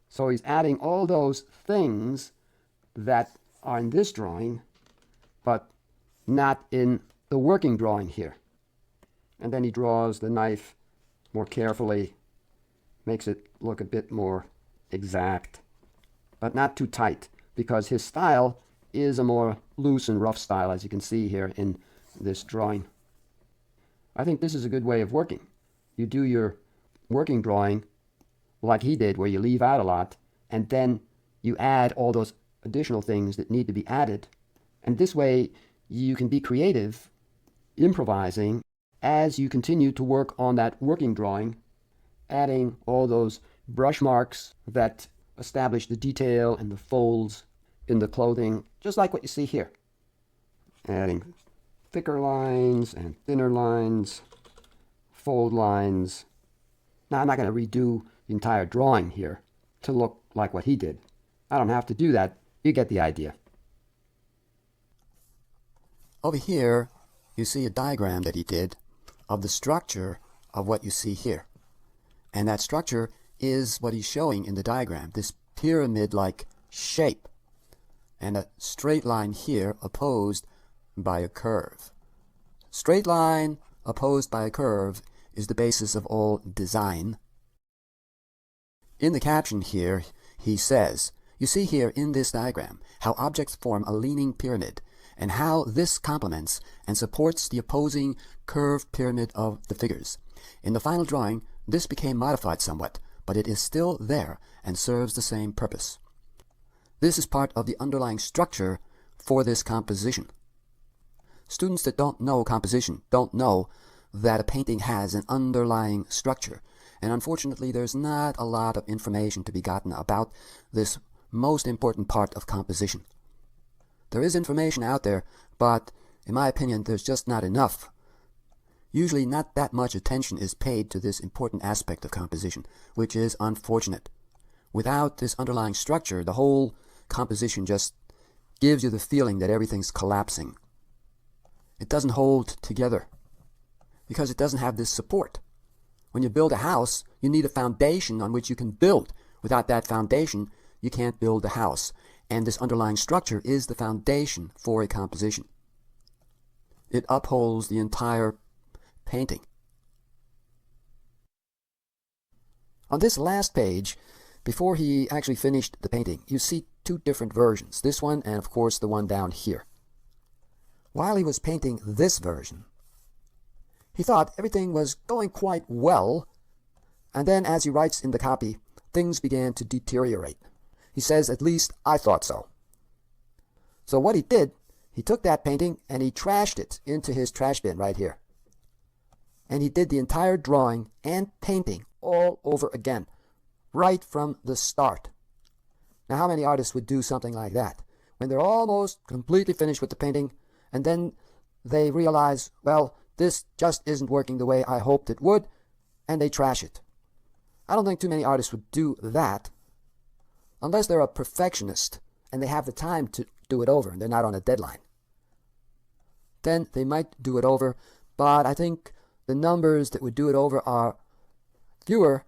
So he's adding all those things that are in this drawing, but not in the working drawing here. And then he draws the knife more carefully, makes it look a bit more exact, but not too tight, because his style is a more loose and rough style, as you can see here in this drawing. I think this is a good way of working. You do your working drawing like he did, where you leave out a lot, and then you add all those additional things that need to be added. And this way, you can be creative, improvising, as you continue to work on that working drawing, adding all those brush marks that establish the detail and the folds in the clothing, just like what you see here. Adding thicker lines and thinner lines, fold lines. Now, I'm not going to redo the entire drawing here to look like what he did. I don't have to do that. You get the idea. Over here, you see a diagram that he did of the structure of what you see here. And that structure is what he's showing in the diagram, this pyramid-like shape. And a straight line here opposed by a curve. Straight line opposed by a curve is the basis of all design. In the caption here, he says, you see here in this diagram how objects form a leaning pyramid, and how this complements and supports the opposing curved pyramid of the figures. In the final drawing, this became modified somewhat, but it is still there and serves the same purpose. This is part of the underlying structure for this composition. Students that don't know composition don't know that a painting has an underlying structure, and unfortunately there's not a lot of information to be gotten about this most important part of composition. There is information out there, but in my opinion there's just not enough. Usually not that much attention is paid to this important aspect of composition, which is unfortunate. Without this underlying structure, the whole composition just gives you the feeling that everything's collapsing. It doesn't hold together because it doesn't have this support. When you build a house, you need a foundation on which you can build. Without that foundation, you can't build a house. And this underlying structure is the foundation for a composition. It upholds the entire painting. On this last page, before he actually finished the painting, you see two different versions. This one and, of course, the one down here. While he was painting this version, he thought everything was going quite well, and then, as he writes in the copy, things began to deteriorate. He says, at least I thought so. So what he did, he took that painting and he trashed it into his trash bin right here. And he did the entire drawing and painting all over again, right from the start. Now, how many artists would do something like that? When they're almost completely finished with the painting, and then they realize, well, this just isn't working the way I hoped it would, and they trash it. I don't think too many artists would do that, unless they're a perfectionist and they have the time to do it over and they're not on a deadline. Then they might do it over, but I think the numbers that would do it over are fewer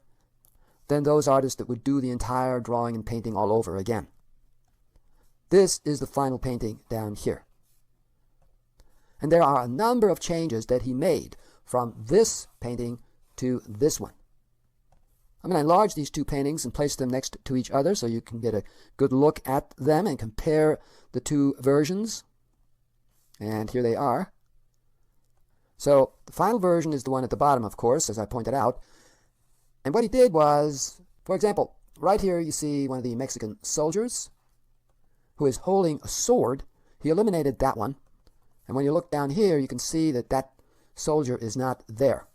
than those artists that would do the entire drawing and painting all over again. This is the final painting down here. And there are a number of changes that he made from this painting to this one. I'm going to enlarge these two paintings and place them next to each other so you can get a good look at them and compare the two versions. And here they are. So the final version is the one at the bottom, of course, as I pointed out. And what he did was, for example, right here you see one of the Mexican soldiers who is holding a sword. He eliminated that one. And when you look down here, you can see that that soldier is not there.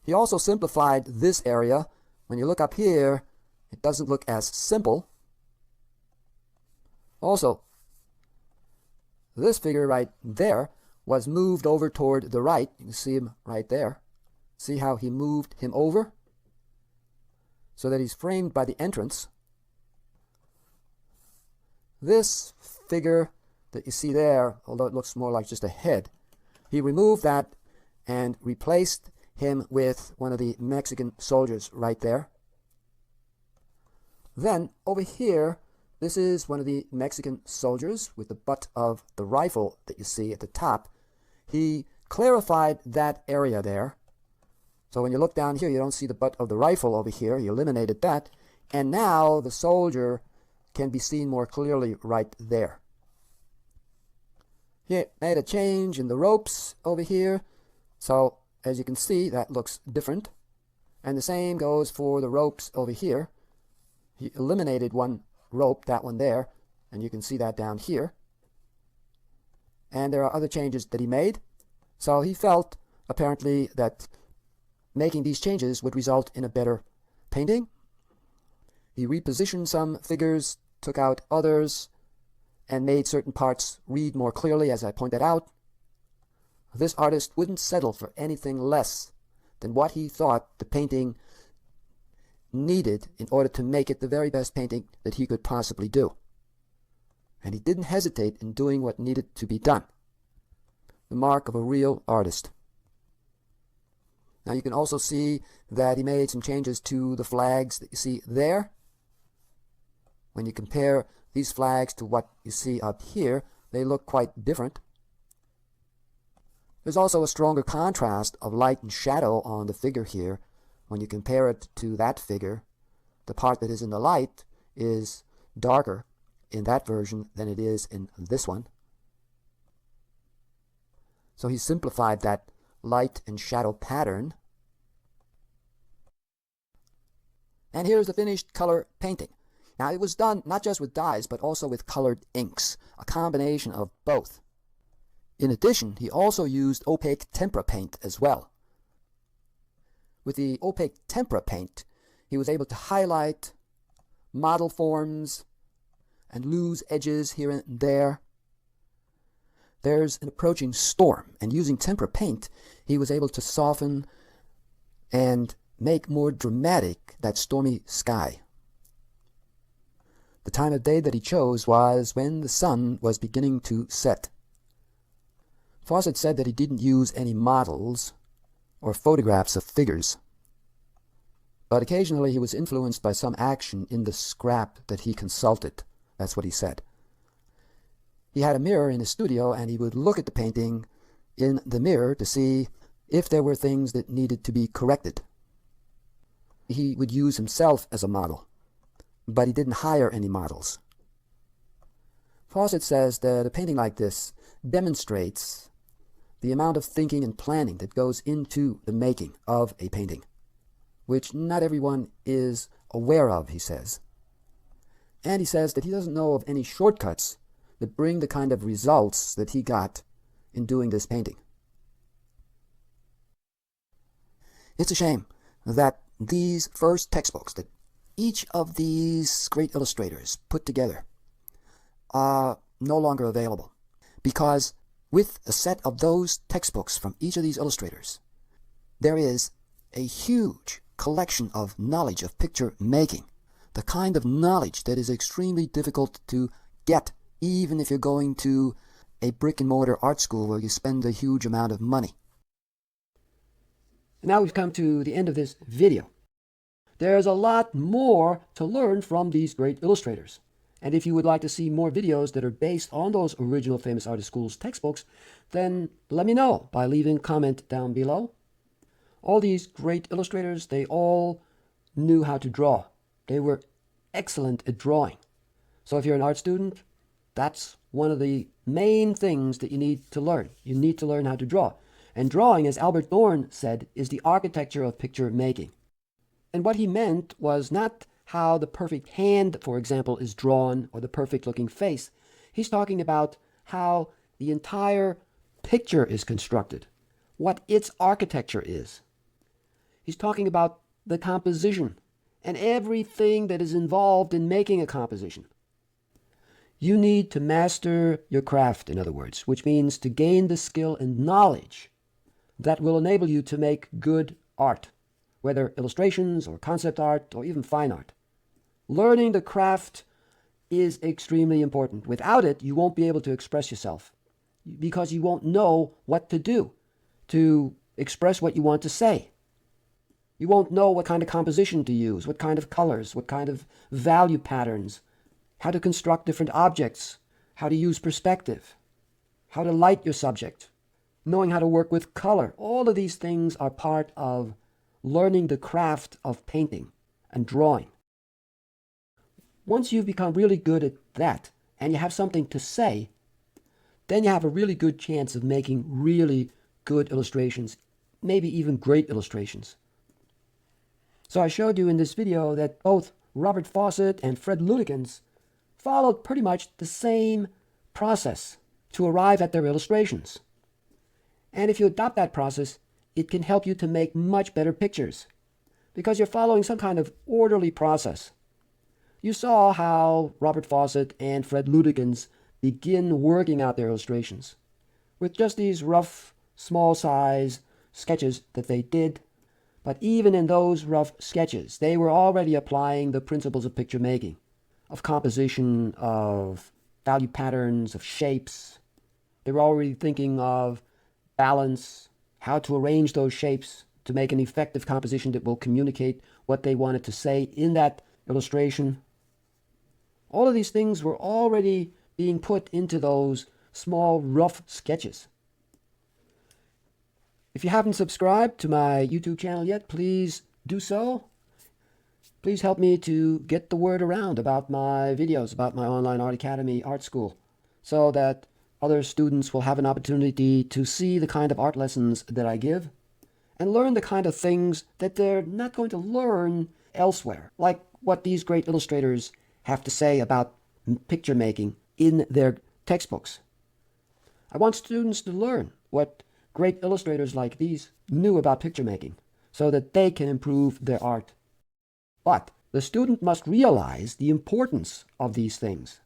He also simplified this area. When you look up here, it doesn't look as simple. Also, this figure right there was moved over toward the right. You can see him right there. See how he moved him over? So that he's framed by the entrance. This figure that you see there, although it looks more like just a head, he removed that and replaced him with one of the Mexican soldiers right there. Then over here, this is one of the Mexican soldiers with the butt of the rifle that you see at the top. He clarified that area there. So when you look down here, you don't see the butt of the rifle over here. You eliminated that. And now the soldier can be seen more clearly right there. He made a change in the ropes over here. So as you can see, that looks different. And the same goes for the ropes over here. He eliminated one rope, that one there, and you can see that down here. And there are other changes that he made. So he felt, apparently, that making these changes would result in a better painting. He repositioned some figures, took out others, and made certain parts read more clearly, as I pointed out. This artist wouldn't settle for anything less than what he thought the painting needed in order to make it the very best painting that he could possibly do. And he didn't hesitate in doing what needed to be done. The mark of a real artist. Now you can also see that he made some changes to the flags that you see there. When you compare these flags to what you see up here, they look quite different. There's also a stronger contrast of light and shadow on the figure here. When you compare it to that figure, the part that is in the light is darker in that version than it is in this one. So he simplified that light and shadow pattern. And here's the finished color painting. Now it was done not just with dyes, but also with colored inks, a combination of both. In addition, he also used opaque tempera paint as well. With the opaque tempera paint, he was able to highlight model forms and lose edges here and there. There's an approaching storm, and using tempera paint, he was able to soften and make more dramatic that stormy sky. The time of day that he chose was when the sun was beginning to set. Fawcett said that he didn't use any models or photographs of figures, but occasionally he was influenced by some action in the scrap that he consulted. That's what he said. He had a mirror in his studio, and he would look at the painting in the mirror to see if there were things that needed to be corrected. He would use himself as a model, but he didn't hire any models. Fawcett says that a painting like this demonstrates the amount of thinking and planning that goes into the making of a painting, which not everyone is aware of, he says. And he says that he doesn't know of any shortcuts that bring the kind of results that he got in doing this painting. It's a shame that these first textbooks that each of these great illustrators put together are no longer available, because with a set of those textbooks from each of these illustrators, there is a huge collection of knowledge of picture making, the kind of knowledge that is extremely difficult to get even if you're going to a brick-and-mortar art school where you spend a huge amount of money. Now we've come to the end of this video. There's a lot more to learn from these great illustrators. And if you would like to see more videos that are based on those original Famous Artist Schools textbooks, then let me know by leaving a comment down below. All these great illustrators, they all knew how to draw. They were excellent at drawing. So if you're an art student, that's one of the main things that you need to learn. You need to learn how to draw. And drawing, as Albert Dorn said, is the architecture of picture making. And what he meant was not how the perfect hand, for example, is drawn, or the perfect looking face. He's talking about how the entire picture is constructed, what its architecture is. He's talking about the composition and everything that is involved in making a composition. You need to master your craft, in other words, which means to gain the skill and knowledge that will enable you to make good art, whether illustrations or concept art or even fine art. Learning the craft is extremely important. Without it, you won't be able to express yourself because you won't know what to do to express what you want to say. You won't know what kind of composition to use, what kind of colors, what kind of value patterns, how to construct different objects, how to use perspective, how to light your subject, knowing how to work with color. All of these things are part of learning the craft of painting and drawing. Once you've become really good at that and you have something to say, then you have a really good chance of making really good illustrations, maybe even great illustrations. So I showed you in this video that both Robert Fawcett and Fred Ludekens followed pretty much the same process to arrive at their illustrations. And if you adopt that process, it can help you to make much better pictures because you're following some kind of orderly process. You saw how Robert Fawcett and Fred Ludekens begin working out their illustrations with just these rough, small size sketches that they did. But even in those rough sketches, they were already applying the principles of picture making, of composition, of value patterns, of shapes. They were already thinking of balance, how to arrange those shapes to make an effective composition that will communicate what they wanted to say in that illustration. All of these things were already being put into those small, rough sketches. If you haven't subscribed to my YouTube channel yet, please do so. Please help me to get the word around about my videos, about my online Art Academy art school, so that other students will have an opportunity to see the kind of art lessons that I give and learn the kind of things that they're not going to learn elsewhere, like what these great illustrators have to say about picture making in their textbooks. I want students to learn what great illustrators like these knew about picture making so that they can improve their art. But the student must realize the importance of these things.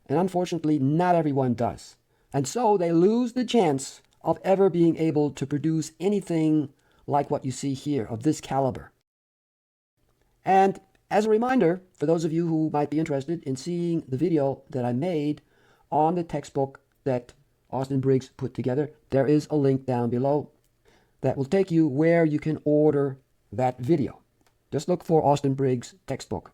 And unfortunately, not everyone does. And so they lose the chance of ever being able to produce anything like what you see here of this caliber. And as a reminder, for those of you who might be interested in seeing the video that I made on the textbook that Austin Briggs put together, there is a link down below that will take you where you can order that video. Just look for Austin Briggs textbook.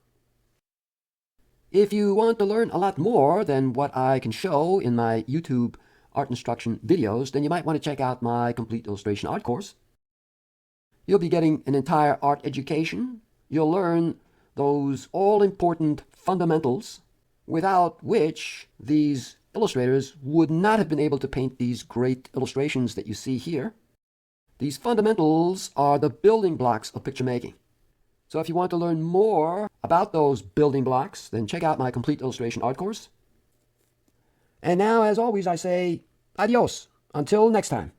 If you want to learn a lot more than what I can show in my YouTube art instruction videos, then you might want to check out my complete illustration art course. You'll be getting an entire art education. You'll learn those all-important fundamentals without which these illustrators would not have been able to paint these great illustrations that you see here. These fundamentals are the building blocks of picture making. So if you want to learn more about those building blocks, then check out my complete illustration art course. And now, as always, I say adios. Until next time.